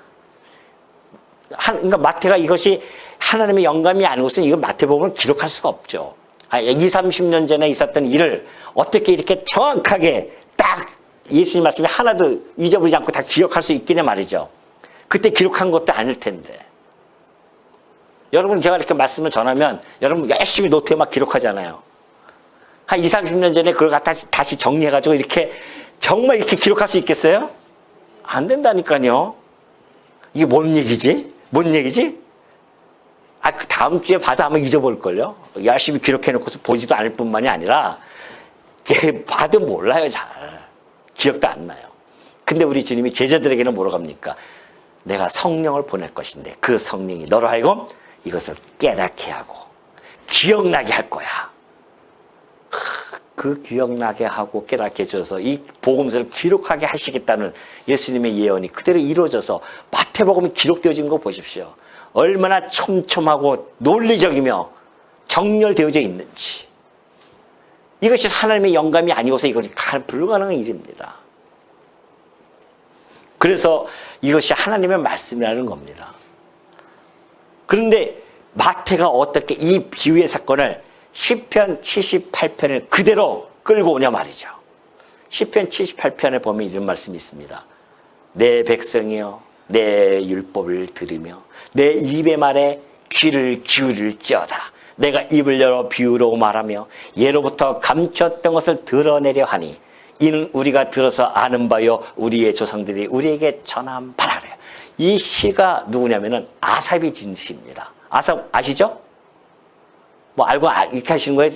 그러니까 마태가 이것이 하나님의 영감이 아니고서는 이걸 마태복음을 기록할 수가 없죠. 20-30년 전에 있었던 일을 어떻게 이렇게 정확하게 딱 예수님 말씀이 하나도 잊어버리지 않고 다 기억할 수 있겠냐 말이죠. 그때 기록한 것도 아닐 텐데. 여러분 제가 이렇게 말씀을 전하면 여러분 열심히 노트에 막 기록하잖아요. 한 20-30년 전에 그걸 갖다 다시 정리해가지고 이렇게 정말 이렇게 기록할 수 있겠어요? 안 된다니까요. 이게 뭔 얘기지? 뭔 얘기지? 그 다음 주에 봐도 아마 잊어버릴걸요? 열심히 기록해놓고서 보지도 않을 뿐만이 아니라 봐도 몰라요, 잘. 기억도 안 나요. 근데 우리 주님이 제자들에게는 뭐라고 합니까? 내가 성령을 보낼 것인데 그 성령이 너로 하여금 이것을 깨닫게 하고 기억나게 할 거야. 그 기억나게 하고 깨닫게 해줘서 이 복음서를 기록하게 하시겠다는 예수님의 예언이 그대로 이루어져서 마태복음이 기록되어진 거 보십시오. 얼마나 촘촘하고 논리적이며 정렬되어져 있는지. 이것이 하나님의 영감이 아니고서 이것이 불가능한 일입니다. 그래서 이것이 하나님의 말씀이라는 겁니다. 그런데 마태가 어떻게 이 비유의 사건을 시편 78편을 그대로 끌고 오냐 말이죠. 시편 78편에 보면 이런 말씀이 있습니다. 내 백성이여 내 율법을 들으며 내 입의 말에 귀를 기울일지어다. 내가 입을 열어 비유로 말하며 예로부터 감췄던 것을 드러내려 하니 이는 우리가 들어서 아는 바요 우리의 조상들이 우리에게 전한 바라래요. 이 시가 누구냐면은 아삽이 진 시입니다. 아삽 아시죠? 뭐 알고 이렇게 하시는 거예요?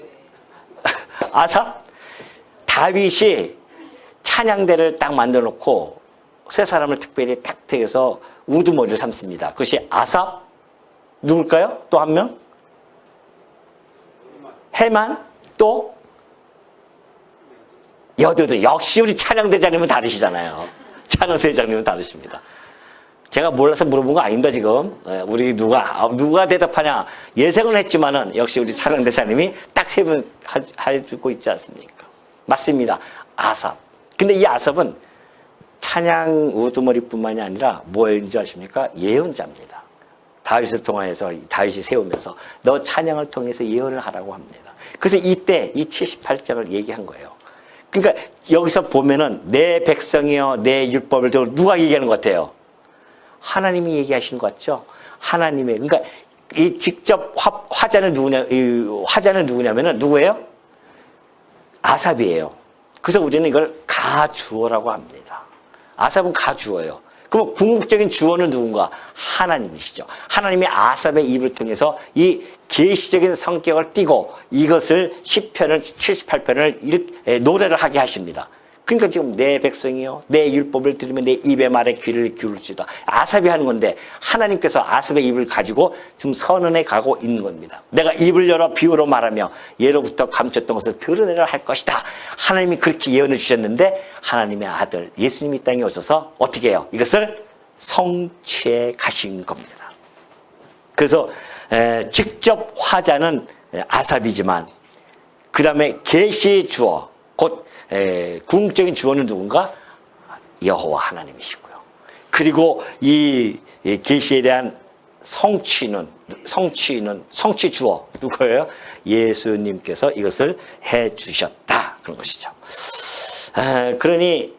아삽? 다윗이 찬양대를 딱 만들어 놓고 세 사람을 특별히 탁 택해서 우두머리를 삼습니다. 그것이 아삽? 누굴까요? 또 한 명? 해만? 또? 여드도. 역시 우리 찬양대장님은 다르시잖아요. 찬양대장님은 다르십니다. 제가 몰라서 물어본 거 아닙니다, 지금. 우리 누가 대답하냐. 예상은 했지만은 역시 우리 찬양대장님이 딱 세 분 해주고 있지 않습니까? 맞습니다. 아삽. 근데 이 아삽은 찬양 우두머리뿐만이 아니라 뭐인지 아십니까? 예언자입니다. 다윗을 통해서 다윗이 세우면서 너 찬양을 통해서 예언을 하라고 합니다. 그래서 이때 이 78장을 얘기한 거예요. 그러니까 여기서 보면은 내 백성이여 내 율법을 들어 누가 얘기하는 것 같아요? 하나님이 얘기하시는 것 같죠? 하나님의 그러니까 이 직접 화자는 누구냐면은 누구예요? 아삽이에요. 그래서 우리는 이걸 가주어라고 합니다. 아삽은 가주어예요. 그럼 궁극적인 주어는 누군가? 하나님이시죠. 하나님이 아삽의 입을 통해서 이 계시적인 성격을 띠고 이것을 10편을 78편을 노래를 하게 하십니다. 그러니까 지금 내 백성이요 내 율법을 들으면 내 입의 말에 귀를 기울지다. 아삽이 하는 건데 하나님께서 아삽의 입을 가지고 지금 선언해 가고 있는 겁니다. 내가 입을 열어 비유로 말하며 예로부터 감췄던 것을 드러내려 할 것이다. 하나님이 그렇게 예언해 주셨는데 하나님의 아들 예수님이 이 땅에 오셔서 어떻게 해요? 이것을 성취해 가신 겁니다. 그래서 직접 화자는 아삽이지만 그 다음에 계시 주어 곧 궁극적인 주어는 누군가? 여호와 하나님이시고요. 그리고 이 계시에 대한 성취 주어 누구예요? 예수님께서 이것을 해 주셨다 그런 것이죠. 그러니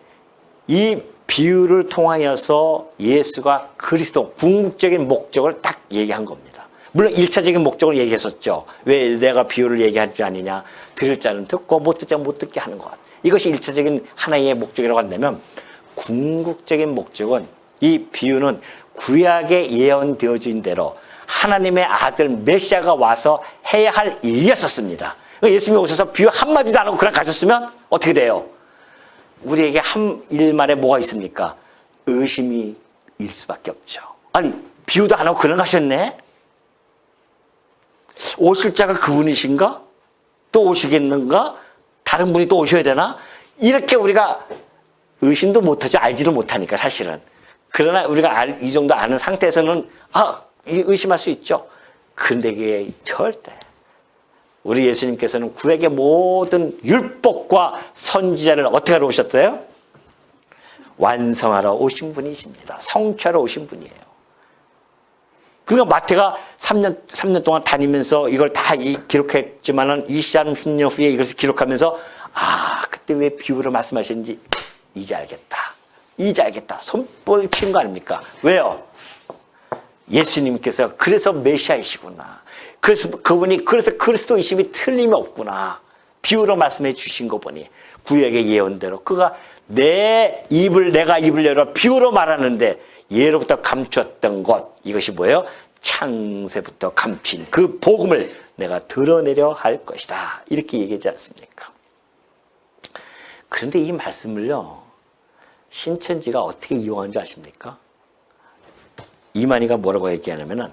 이 비유를 통하여서 예수가 그리스도 궁극적인 목적을 딱 얘기한 겁니다. 물론 1차적인 목적을 얘기했었죠. 왜 내가 비유를 얘기하지 않느냐? 들을 자는 듣고 못 듣자 못 듣게 하는 것. 이것이 1차적인 하나의 목적이라고 한다면 궁극적인 목적은 이 비유는 구약에 예언되어진 대로 하나님의 아들 메시아가 와서 해야 할 일이었었습니다. 예수님이 오셔서 비유 한마디도 안 하고 그냥 가셨으면 어떻게 돼요? 우리에게 한 일말에 뭐가 있습니까? 의심이 일 수밖에 없죠. 아니, 비유도 안 하고 그냥 가셨네? 오실 자가 그분이신가? 또 오시겠는가? 다른 분이 또 오셔야 되나? 이렇게 우리가 의심도 못하죠. 알지도 못하니까 사실은. 그러나 우리가 이 정도 아는 상태에서는 의심할 수 있죠. 그런데 이게 절대 우리 예수님께서는 구약의 모든 율법과 선지자를 어떻게 하러 오셨어요? 완성하러 오신 분이십니다. 성취하러 오신 분이에요. 그러니까 마태가 3년 동안 다니면서 이걸 다 기록했지만은 30년 후에 이것을 기록하면서 그때 왜 비유로 말씀하셨는지 이제 알겠다. 이제 알겠다. 손볼 친 거 아닙니까? 왜요? 예수님께서 그래서 메시아이시구나. 그래서 그분이 그래서 그리스도이심이 틀림이 없구나. 비유로 말씀해 주신 거 보니 구약의 예언대로 그가 내가 입을 열어 비유로 말하는데 예로부터 감추었던 것 이것이 뭐예요? 창세부터 감춘 그 복음을 내가 드러내려 할 것이다. 이렇게 얘기하지 않습니까? 그런데 이 말씀을요 신천지가 어떻게 이용한 줄 아십니까? 이만희가 뭐라고 얘기하냐면은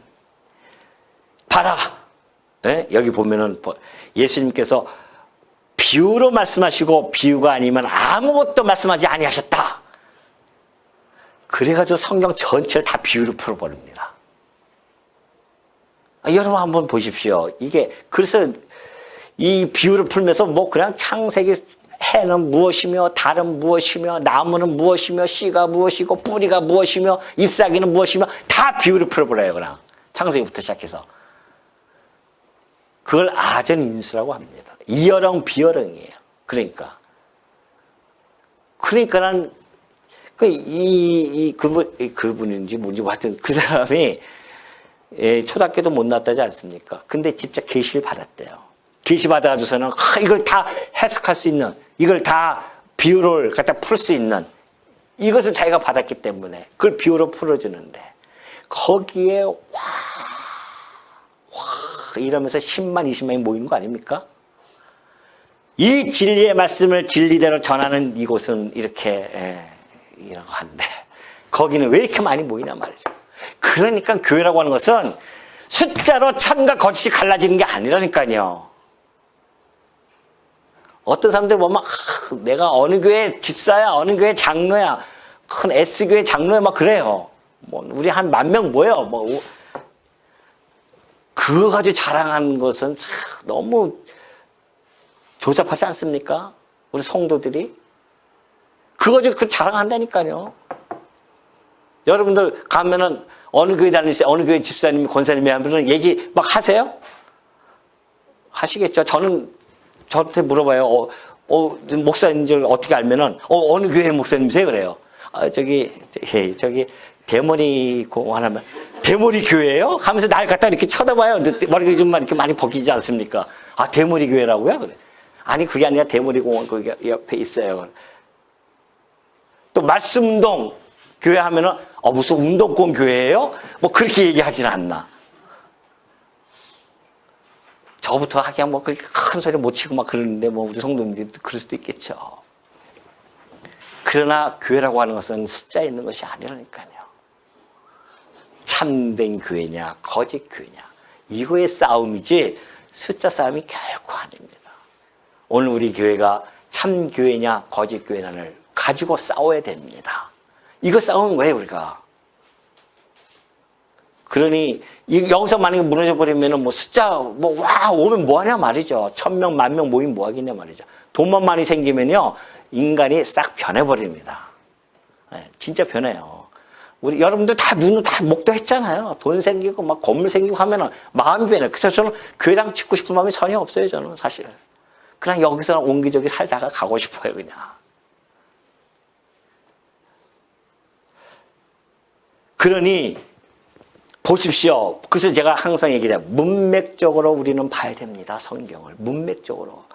봐라. 네? 여기 보면은 예수님께서 비유로 말씀하시고 비유가 아니면 아무것도 말씀하지 아니하셨다. 그래가지고 성경 전체를 다 비유로 풀어버립니다. 여러분 한번 보십시오. 이게 그래서 이 비유를 풀면서 뭐 그냥 창세기 해는 무엇이며 달은 무엇이며 나무는 무엇이며 씨가 무엇이고 뿌리가 무엇이며 잎사귀는 무엇이며 다 비유를 풀어버려요. 그냥 창세기부터 시작해서. 그걸 아전인수라고 합니다. 이어령 비어령이에요. 그러니까는 그분인지 뭔지 하여튼 그 사람이 초등학교도 못 나왔다지 않습니까? 근데 직접 계시를 받았대요. 계시 받아가지고서는 이걸 다 해석할 수 있는, 이걸 다 비유를 갖다 풀 수 있는 이것을 자기가 받았기 때문에 그걸 비유로 풀어주는데 거기에 이러면서 10만, 20만이 모이는 거 아닙니까? 이 진리의 말씀을 진리대로 전하는 이곳은 이렇게 이라고 하는데 거기는 왜 이렇게 많이 모이냐 말이죠. 그러니까 교회라고 하는 것은 숫자로 참과 거짓이 갈라지는 게 아니라니까요. 어떤 사람들 보면 내가 어느 교회 집사야, 어느 교회 장로야, 큰 S교회 장로야 막 그래요. 뭐 우리 한 10,000명 모여. 뭐 그거 가지고 자랑하는 것은 참 너무 조잡하지 않습니까? 우리 성도들이 그거 가지고 그 자랑한다니까요. 여러분들 가면은 어느 교회 다니세요? 어느 교회 집사님이 권사님이 하면은 얘기 막 하세요? 하시겠죠. 저한테 물어봐요. 목사님 줄 어떻게 알면은 어느 교회 목사님이세요? 그래요. 저기 대머리 공원 하면 대머리 교회예요? 하면서 날 갖다 이렇게 쳐다봐요. 머리가 좀 이렇게 많이 벗기지 않습니까? 대머리 교회라고요? 그래. 아니 그게 아니라 대머리 공원 거기 옆에 있어요. 또 말씀운동 교회 하면은 무슨 운동권 교회예요? 뭐 그렇게 얘기하지는 않나. 저부터 하기야 뭐 그렇게 큰 소리 못 치고 막 그러는데 뭐 우리 성도님들이 그럴 수도 있겠죠. 그러나 교회라고 하는 것은 숫자 있는 것이 아니라니까요. 참된 교회냐 거짓 교회냐 이거의 싸움이지 숫자 싸움이 결코 아닙니다. 오늘 우리 교회가 참 교회냐 거짓 교회냐를 가지고 싸워야 됩니다. 이거 싸우면 왜 우리가? 그러니 여기서 만약에 무너져 버리면은 뭐 숫자 오면 뭐하냐 말이죠. 1,000명, 10,000명 모이면 뭐하겠냐 말이죠. 돈만 많이 생기면요 인간이 싹 변해버립니다. 진짜 변해요. 우리 여러분들 다 목도 했잖아요. 돈 생기고 막 건물 생기고 하면은 마음이 변해. 그래서 저는 교회당 짓고 싶은 마음이 전혀 없어요. 저는 사실 그냥 여기서 옹기저기 살다가 가고 싶어요. 그냥. 그러니 보십시오. 그래서 제가 항상 얘기해요. 문맥적으로 우리는 봐야 됩니다. 성경을. 문맥적으로.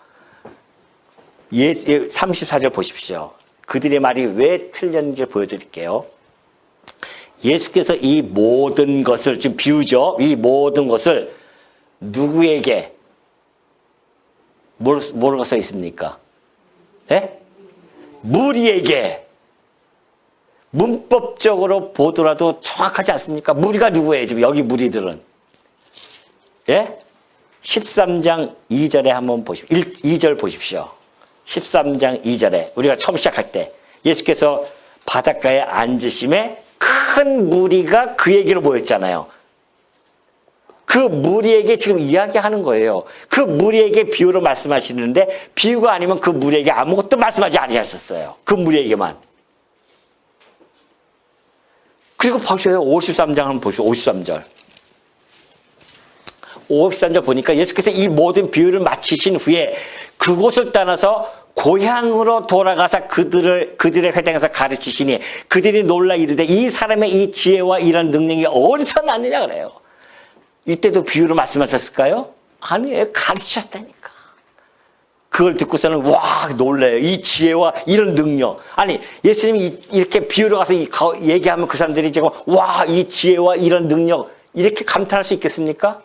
34절 보십시오. 그들의 말이 왜 틀렸는지 보여드릴게요. 예수께서 이 모든 것을, 지금 비유죠. 이 모든 것을 누구에게, 뭐라고 써 있습니까? 예? 무리에게. 문법적으로 보더라도 정확하지 않습니까? 무리가 누구예요? 지금 여기 무리들은. 예? 13장 2절에 한번 보십시오. 2절 보십시오. 13장 2절에 우리가 처음 시작할 때 예수께서 바닷가에 앉으심에 큰 무리가 그에게로 모였잖아요. 그 무리에게 지금 이야기하는 거예요. 그 무리에게 비유로 말씀하시는데 비유가 아니면 그 무리에게 아무것도 말씀하지 아니하셨어요. 그 무리에게만. 그리고 보셔요. 53장 한번 보시오. 53절. 53절 보니까 예수께서 이 모든 비유를 마치신 후에 그곳을 떠나서 고향으로 돌아가서 그들의 회당에서 가르치시니 그들이 놀라 이르되 이 사람의 이 지혜와 이런 능력이 어디서 났느냐 그래요. 이때도 비유로 말씀하셨을까요? 아니에요. 가르치셨다니까. 그걸 듣고서는 와 놀래요. 이 지혜와 이런 능력. 아니 예수님이 이렇게 비유로 가서 얘기하면 그 사람들이 지금 와 이 지혜와 이런 능력 이렇게 감탄할 수 있겠습니까?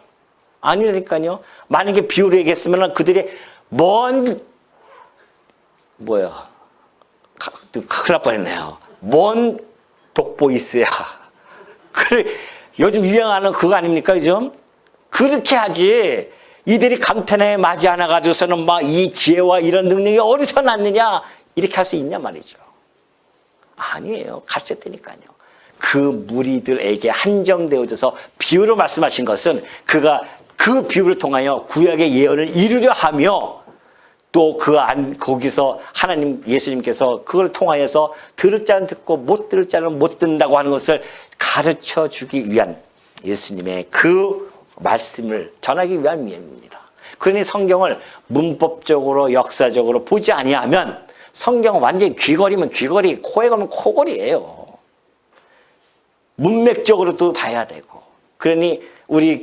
아니라니까요. 만약에 비유로 얘기했으면 그들이 큰일 날 뻔했네요. 뭔 독보이스야. 그래, 요즘 유행하는 그거 아닙니까, 요즘? 그렇게 하지. 이들이 감탄에 맞지 않아가지고서는 막 이 지혜와 이런 능력이 어디서 났느냐? 이렇게 할 수 있냐 말이죠. 아니에요. 가르쳤다니까요. 그 무리들에게 한정되어져서 비유로 말씀하신 것은 그가 그 비유를 통하여 구약의 예언을 이루려 하며 또 거기서 하나님 예수님께서 그걸 통하여서 들을 자는 듣고 못 들을 자는 못 듣는다고 하는 것을 가르쳐 주기 위한 예수님의 그 말씀을 전하기 위한 미입니다. 그러니 성경을 문법적으로 역사적으로 보지 아니하면 성경은 완전히 귀걸이면 귀걸이, 코에 가면 코걸이에요. 문맥적으로도 봐야 되고. 그러니 우리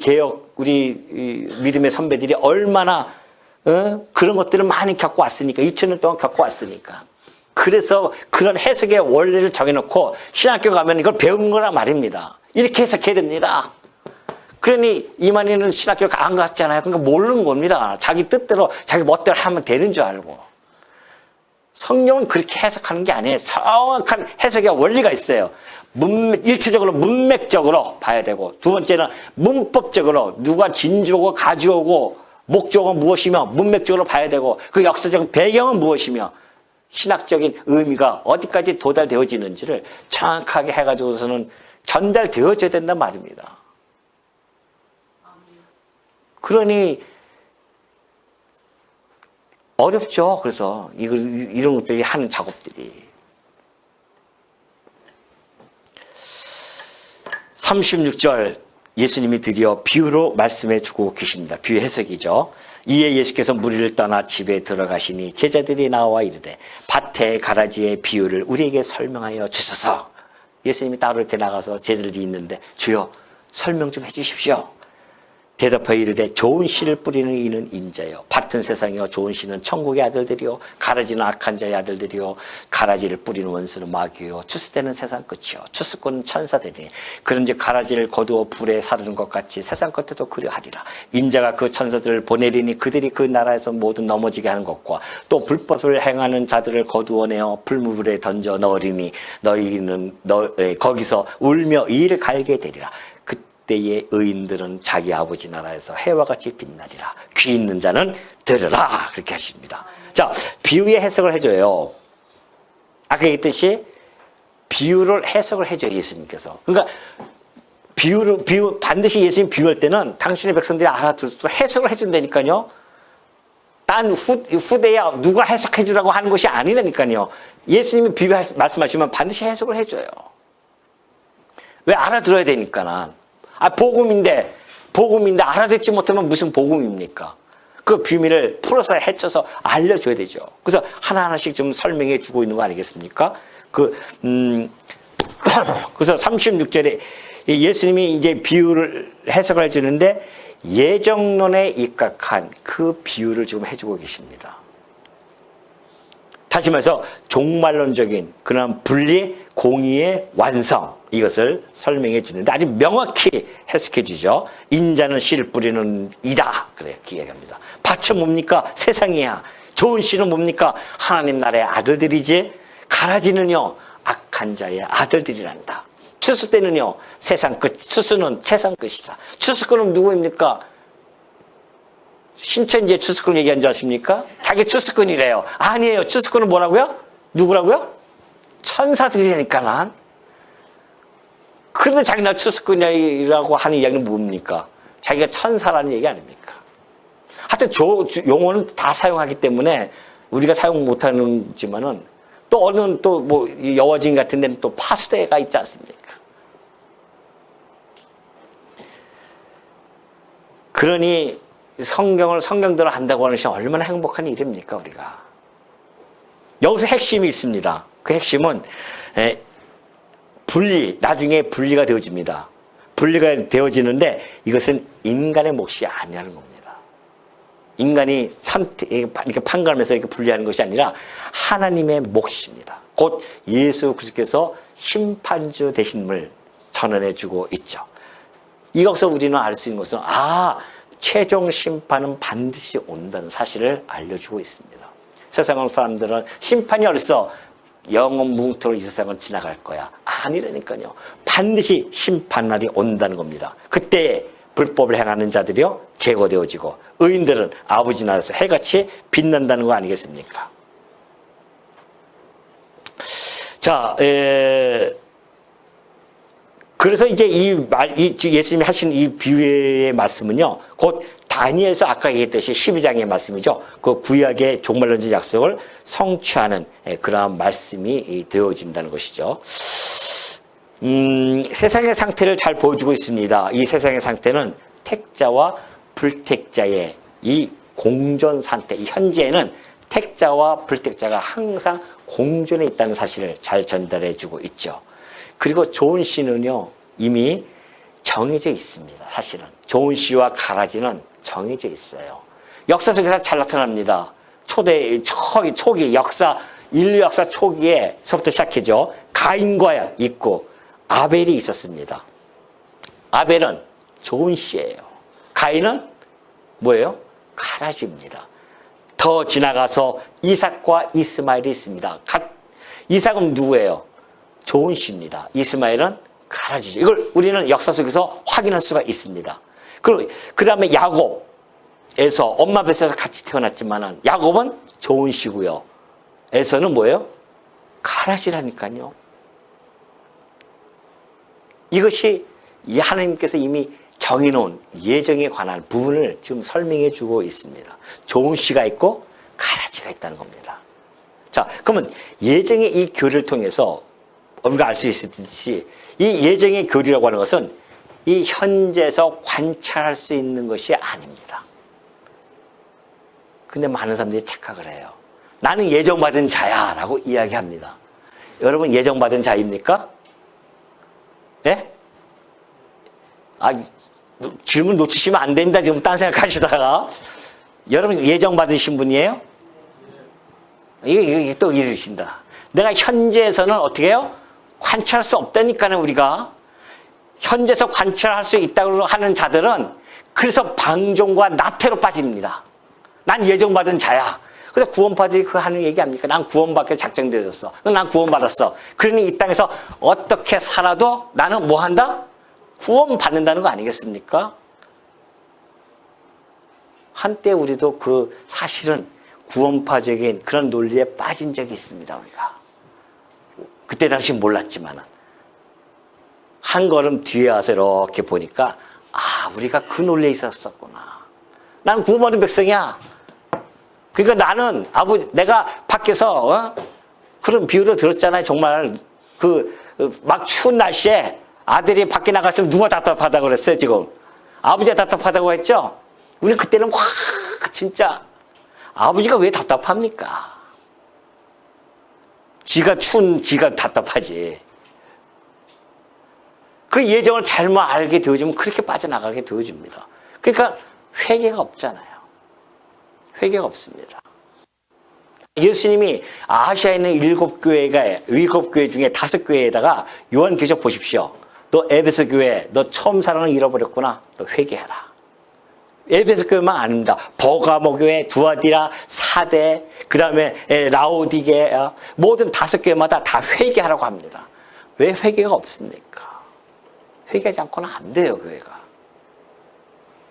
믿음의 선배들이 얼마나 그런 것들을 많이 겪고 왔으니까 2000년 동안 겪고 왔으니까 그래서 그런 해석의 원리를 정해놓고 신학교 가면 이걸 배우는 거란 말입니다. 이렇게 해석해야 됩니다. 그러니 이만희는 신학교 안 갔잖아요. 그러니까 모르는 겁니다. 자기 뜻대로 자기 멋대로 하면 되는 줄 알고. 성경은 그렇게 해석하는 게 아니에요. 정확한 해석의 원리가 있어요. 일체적으로 문맥적으로 봐야 되고 두 번째는 문법적으로 누가 진주고 가져오고 목적은 무엇이며 문맥적으로 봐야 되고 그 역사적 배경은 무엇이며 신학적인 의미가 어디까지 도달되어지는지를 정확하게 해가지고서는 전달되어져야 된단 말입니다. 그러니 어렵죠. 그래서 이런 것들이 하는 작업들이 36절 예수님이 드디어 비유로 말씀해 주고 계십니다. 비유 해석이죠. 이에 예수께서 무리를 떠나 집에 들어가시니 제자들이 나와 이르되 밭의 가라지의 비유를 우리에게 설명하여 주소서. 예수님이 따로 이렇게 나가서 제자들이 있는데 주여 설명 좀 해 주십시오. 대답하여 이르되 좋은 씨를 뿌리는 이는 인자요 밭은 세상이요 좋은 씨는 천국의 아들들이요 가라지는 악한 자의 아들들이요 가라지를 뿌리는 원수는 마귀요 추수되는 세상 끝이요 추수꾼은 천사들이니 그런즉 가라지를 거두어 불에 사르는 것 같이 세상 끝에도 그리하리라. 인자가 그 천사들을 보내리니 그들이 그 나라에서 모두 넘어지게 하는 것과 또 불법을 행하는 자들을 거두어내어 불무불에 던져 넣으리니 너희는 거기서 울며 이를 갈게 되리라. 때의 의인들은 자기 아버지 나라에서 해와 같이 빛나리라. 귀 있는 자는 들으라. 그렇게 하십니다. 자, 비유의 해석을 해줘요. 아까 얘기했듯이 비유를 해석을 해줘요. 예수님께서. 그러니까 비유 반드시 예수님 비유할 때는 당신의 백성들이 알아들어서 해석을 해준다니까요. 딴 후대에 누가 해석해 주라고 하는 것이 아니라니까요. 예수님이 비유 말씀하시면 반드시 해석을 해줘요. 왜? 알아들어야 되니까. 복음인데 알아듣지 못하면 무슨 복음입니까? 그 비밀을 풀어서 해쳐서 알려줘야 되죠. 그래서 하나하나씩 좀 설명해 주고 있는 거 아니겠습니까? 그래서 36절에 예수님이 이제 비유를 해석을 해주는데 예정론에 입각한 그 비유를 지금 해주고 계십니다. 다시 말해서 종말론적인 그런 분리 공의의 완성 이것을 설명해 주는데 아주 명확히 해석해 주죠. 인자는 씨를 뿌리는 이다. 그렇게 얘기합니다. 밭은 뭡니까? 세상이야. 좋은 씨는 뭡니까? 하나님 나라의 아들들이지. 가라지는요, 악한 자의 아들들이란다. 추수 때는요, 세상 끝, 추수는 세상 끝이다. 추수꾼은 누구입니까? 신천지의 추수꾼 얘기한 줄 아십니까? 자기 추수꾼이래요. 아니에요. 추수꾼은 뭐라고요? 누구라고요? 천사들이라니까, 난. 그런데 자기가 추수꾼이라고 하는 이야기는 뭡니까? 자기가 천사라는 얘기 아닙니까? 하여튼 용어는 다 사용하기 때문에 우리가 사용 못하는지만은 또 어느 또 뭐 여워진 같은 데는 또 파수대가 있지 않습니까? 그러니 성경대로 한다고 하는 것이 얼마나 행복한 일입니까, 우리가? 여기서 핵심이 있습니다. 그 핵심은 나중에 분리가 되어집니다. 분리가 되어지는데 이것은 인간의 몫이 아니라는 겁니다. 인간이 이렇게 판단하면서 이렇게 분리하는 것이 아니라 하나님의 몫입니다. 곧 예수 그리스도께서 심판주 되심을 전언해 주고 있죠. 이것에서 우리는 알 수 있는 것은 최종 심판은 반드시 온다는 사실을 알려주고 있습니다. 세상 사람들은 심판이 어딨어? 영원 무궁토록 이 세상은 지나갈 거야. 아니라니까요. 반드시 심판날이 온다는 겁니다. 그때 불법을 행하는 자들이요 제거되어지고 의인들은 아버지 나라에서 해같이 빛난다는 거 아니겠습니까? 자, 그래서 이제 예수님이 하신 이 비유의 말씀은요, 곧 다니엘서 아까 얘기했듯이 12장의 말씀이죠. 그 구약의 종말론적 약속을 성취하는 그러한 말씀이 되어진다는 것이죠. 세상의 상태를 잘 보여주고 있습니다. 이 세상의 상태는 택자와 불택자의 이 공존 상태, 이 현재는 택자와 불택자가 항상 공존해 있다는 사실을 잘 전달해 주고 있죠. 그리고 좋은 씨는요, 이미 정해져 있습니다. 사실은. 좋은 씨와 가라지는 정해져 있어요. 역사 속에서 잘 나타납니다. 초기 인류 역사 초기에서부터 시작해죠. 가인과 있고 아벨이 있었습니다. 아벨은 좋은 씨예요. 가인은 뭐예요? 가라지입니다. 더 지나가서 이삭과 이스마엘이 있습니다. 이삭은 누구예요? 좋은 씨입니다. 이스마엘은 가라지죠. 이걸 우리는 역사 속에서 확인할 수가 있습니다. 그 다음에 야곱에서 엄마 뱃에서 같이 태어났지만은 야곱은 좋은 씨고요. 에서는 뭐예요? 가라지라니까요. 이것이 하나님께서 이미 정해놓은 예정에 관한 부분을 지금 설명해 주고 있습니다. 좋은 씨가 있고 가라지가 있다는 겁니다. 자, 그러면 예정의 이 교리를 통해서 우리가 알 수 있듯이 이 예정의 교리라고 하는 것은 이 현재에서 관찰할 수 있는 것이 아닙니다. 근데 많은 사람들이 착각을 해요. 나는 예정받은 자야 라고 이야기합니다. 여러분 예정받은 자입니까? 예? 질문 놓치시면 안 된다 지금 딴 생각하시다가 여러분 예정받으신 분이에요? 이게 또 이러신다. 내가 현재에서는 어떻게 해요? 관찰할 수 없다니까요. 우리가 현재에서 관찰할 수 있다고 하는 자들은 그래서 방종과 나태로 빠집니다. 난 예정받은 자야. 그래서 구원받이 그 하는 얘기 아닙니까? 난 구원받게 작정되어졌어. 난 구원받았어. 그러니 이 땅에서 어떻게 살아도 나는 뭐 한다? 구원받는다는 거 아니겠습니까? 한때 우리도 그 사실은 구원파적인 그런 논리에 빠진 적이 있습니다. 우리가. 그때 당시 몰랐지만은. 한 걸음 뒤에 와서 이렇게 보니까 우리가 그 논리에 있었었구나. 난 구원받은 백성이야. 그러니까 나는 내가 밖에서 그런 비유를 들었잖아요. 정말 막 추운 날씨에 아들이 밖에 나갔으면 누가 답답하다고 그랬어요. 지금 아버지가 답답하다고 했죠. 우리 그때는 진짜 아버지가 왜 답답합니까? 지가 답답하지. 그 예정을 잘못 알게 되어지면 그렇게 빠져나가게 되어집니다. 그러니까 회개가 없잖아요. 회개가 없습니다. 예수님이 아시아에 있는 7교회 중에 5교회에다가 요한계시록 보십시오. 너 에베소 교회, 너 처음 사랑을 잃어버렸구나. 너 회개해라. 에베소 교회만 아닙니다. 버가모 교회, 두아디라, 사대, 그 다음에 라오디게, 모든 5교회마다 다 회개하라고 합니다. 왜 회개가 없습니까? 회개하지 않고는 안 돼요, 교회가.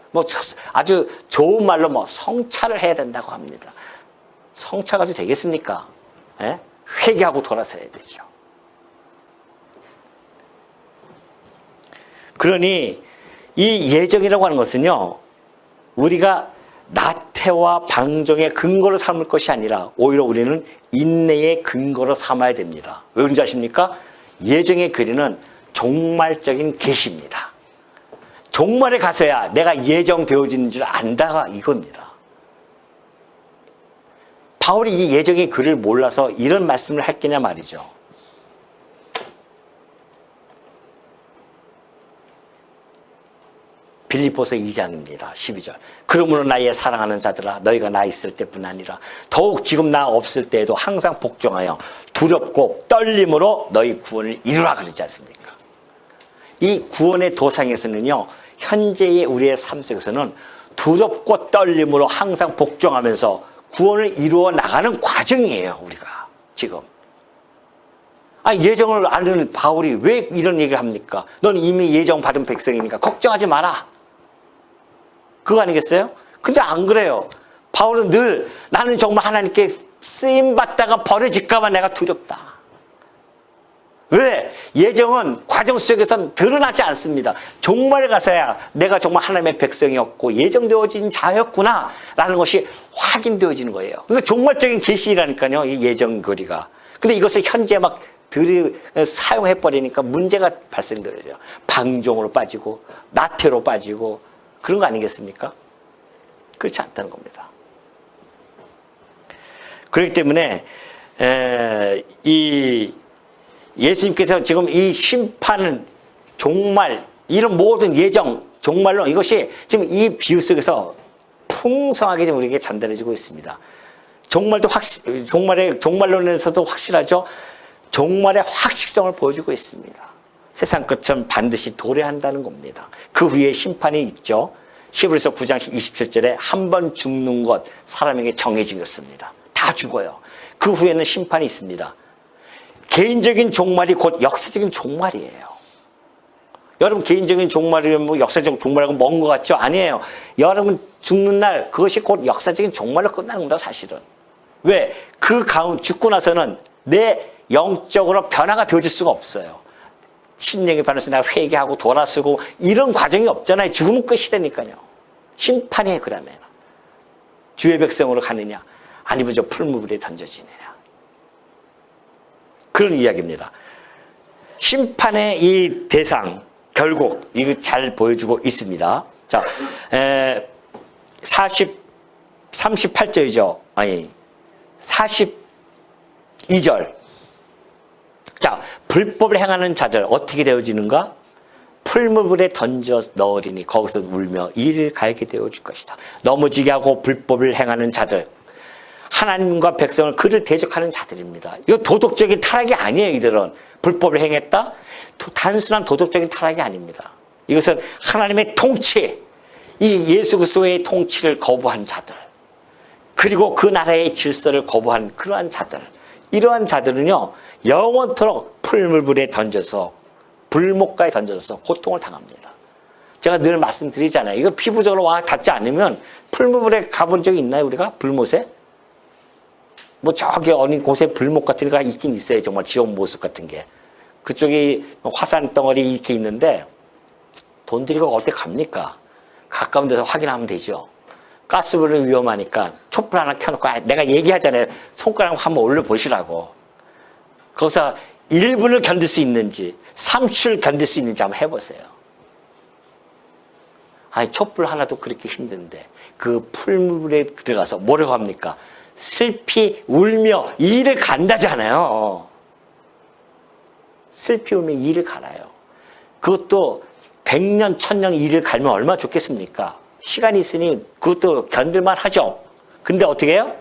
뭐 아주 좋은 말로 뭐 성찰을 해야 된다고 합니다. 성찰 가지고 되겠습니까? 예? 회개하고 돌아서야 되죠. 그러니 이 예정이라고 하는 것은요, 우리가 나태와 방종의 근거로 삼을 것이 아니라 오히려 우리는 인내의 근거로 삼아야 됩니다. 왜 그런지 아십니까? 예정의 교리는 종말적인 계시입니다. 종말에 가서야 내가 예정되어지는 줄 안다, 이겁니다. 바울이 이 예정의 글을 몰라서 이런 말씀을 했겠냐 말이죠. 빌립보서 2장입니다. 12절. 그러므로 나의 사랑하는 자들아, 너희가 나 있을 때뿐 아니라 더욱 지금 나 없을 때에도 항상 복종하여 두렵고 떨림으로 너희 구원을 이루라 그러지 않습니까? 이 구원의 도상에서는요, 현재의 우리의 삶 속에서는 두렵고 떨림으로 항상 복종하면서 구원을 이루어 나가는 과정이에요, 우리가 지금. 예정을 아는 바울이 왜 이런 얘기를 합니까? 넌 이미 예정 받은 백성이니까 걱정하지 마라. 그거 아니겠어요? 근데 안 그래요. 바울은 늘 나는 정말 하나님께 쓰임받다가 버려질까 봐 내가 두렵다. 왜? 예정은 과정 속에서는 드러나지 않습니다. 종말에 가서야 내가 정말 하나님의 백성이었고 예정되어진 자였구나 라는 것이 확인되어지는 거예요. 그러니까 종말적인 계시라니까요, 이 예정거리가. 근데 이것을 현재 막 사용해버리니까 문제가 발생되죠. 방종으로 빠지고 나태로 빠지고 그런 거 아니겠습니까? 그렇지 않다는 겁니다. 그렇기 때문에 이 예수님께서 지금 이 심판은 종말, 이런 모든 예정, 종말론, 이것이 지금 이 비유 속에서 풍성하게 지금 우리에게 전달해지고 있습니다. 종말론에서도 확실하죠. 종말의 확실성을 보여주고 있습니다. 세상 끝은 반드시 도래한다는 겁니다. 그 후에 심판이 있죠. 히브리서 9장 27절에 한 번 죽는 것 사람에게 정해지겠습니다. 다 죽어요. 그 후에는 심판이 있습니다. 개인적인 종말이 곧 역사적인 종말이에요. 여러분, 개인적인 종말이면 뭐 역사적 종말하고 먼 것 같죠? 아니에요. 여러분 죽는 날, 그것이 곧 역사적인 종말로 끝나는 겁니다, 사실은. 왜? 그 가운데 죽고 나서는 내 영적으로 변화가 되어질 수가 없어요. 심령의 변화에서 내가 회개하고 돌아서고 이런 과정이 없잖아요. 죽으면 끝이라니까요. 심판이 그러면 주의 백성으로 가느냐, 아니면 저 풀무불에 던져지느냐. 그런 이야기입니다. 심판의 이 대상, 결국 이거 잘 보여주고 있습니다. 자, 38절이죠. 아니, 42절. 자, 불법을 행하는 자들 어떻게 되어지는가? 풀무불에 던져 넣으리니 거기서 울며 이를 갈게 되어질 것이다. 넘어지게 하고 불법을 행하는 자들, 하나님과 백성을 그를 대적하는 자들입니다. 이거 도덕적인 타락이 아니에요. 이들은 불법을 행했다? 단순한 도덕적인 타락이 아닙니다. 이것은 하나님의 통치, 이 예수 그리스도의 통치를 거부한 자들, 그리고 그 나라의 질서를 거부한 그러한 자들, 이러한 자들은요, 영원토록 풀무불에 던져서, 불목가에 던져서 고통을 당합니다. 제가 늘 말씀드리잖아요. 이거 피부적으로 와 닿지 않으면 풀무불에 가본 적이 있나요, 우리가? 불못에? 뭐 저기 어느 곳에 불목 같은 데가 있긴 있어요. 정말 지옥 모습 같은 게. 그쪽이 화산 덩어리 이렇게 있는데 돈 들이고 어디 갑니까? 가까운 데서 확인하면 되죠. 가스불은 위험하니까 촛불 하나 켜놓고, 내가 얘기하잖아요. 손가락 한번 올려보시라고. 거기서 1분을 견딜 수 있는지 3초를 견딜 수 있는지 한번 해보세요. 아니, 촛불 하나도 그렇게 힘든데 그 풀물에 들어가서 뭐라고 합니까? 슬피 울며 이를 간다잖아요. 슬피 울며 이를 갈아요. 그것도 100년 1000년 이를 갈면 얼마나 좋겠습니까? 시간이 있으니 그것도 견딜만 하죠. 근데 어떻게 해요?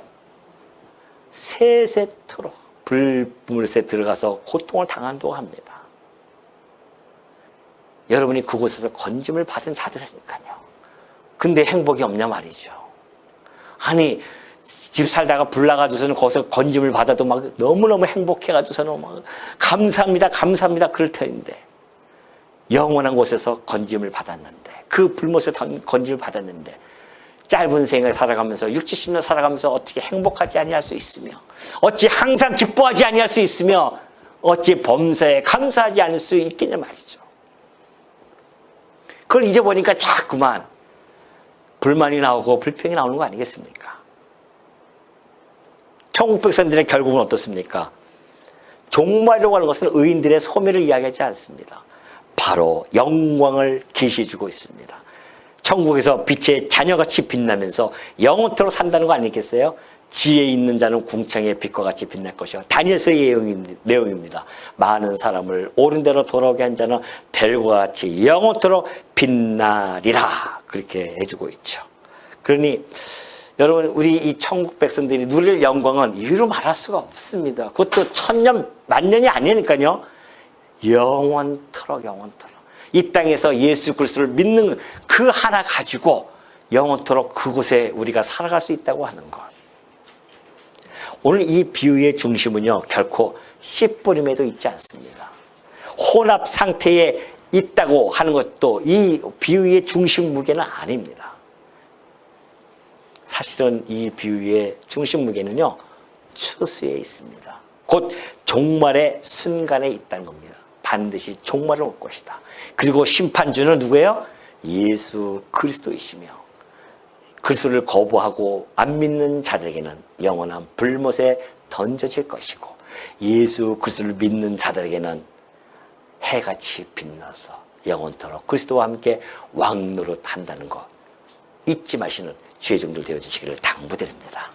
세세토록 불물에 들어가서 고통을 당한다고 합니다. 여러분이 그곳에서 건짐을 받은 자들이니까요. 근데 행복이 없냐 말이죠. 아니 집 살다가 불 나가지고서는 거기서 건짐을 받아도 막 너무너무 행복해가지고서는 막 감사합니다 감사합니다 그럴 터인데, 영원한 곳에서 건짐을 받았는데, 그 불못에 건짐을 받았는데 짧은 생을 살아가면서 60, 70년 살아가면서 어떻게 행복하지 아니할 수 있으며, 어찌 항상 기뻐하지 아니할 수 있으며, 어찌 범사에 감사하지 않을 수 있겠냐 말이죠. 그걸 잊어보니까 자꾸만 불만이 나오고 불평이 나오는 거 아니겠습니까? 천국 백성들의 결국은 어떻습니까? 종말이라고 하는 것은 의인들의 소멸을 이야기하지 않습니다. 바로 영광을 계시해주고 있습니다. 천국에서 빛의 자녀같이 빛나면서 영원토록 산다는 거 아니겠어요? 지혜 있는 자는 궁창의 빛과 같이 빛날 것이요. 다니엘서의 내용입니다. 많은 사람을 옳은 대로 돌아오게 한 자는 별과 같이 영원토록 빛나리라. 그렇게 해주고 있죠. 그러니 여러분, 우리 이 천국 백성들이 누릴 영광은 이루 말할 수가 없습니다. 그것도 천년 만년이 아니니까요. 영원토록 이 땅에서 예수 그리스도를 믿는 그 하나 가지고 영원토록 그곳에 우리가 살아갈 수 있다고 하는 것. 오늘 이 비유의 중심은요, 결코 씨 뿌림에도 있지 않습니다. 혼합 상태에 있다고 하는 것도 이 비유의 중심 무게는 아닙니다. 사실은 이 비유의 중심 무게는요, 추수에 있습니다. 곧 종말의 순간에 있다는 겁니다. 반드시 종말을 올 것이다. 그리고 심판주는 누구예요? 예수 그리스도이시며, 그리스도를 거부하고 안 믿는 자들에게는 영원한 불못에 던져질 것이고, 예수 그리스도를 믿는 자들에게는 해같이 빛나서 영원토록 그리스도와 함께 왕노릇 한다는 것 잊지 마시는 주의 종들 되어주시기를 당부드립니다.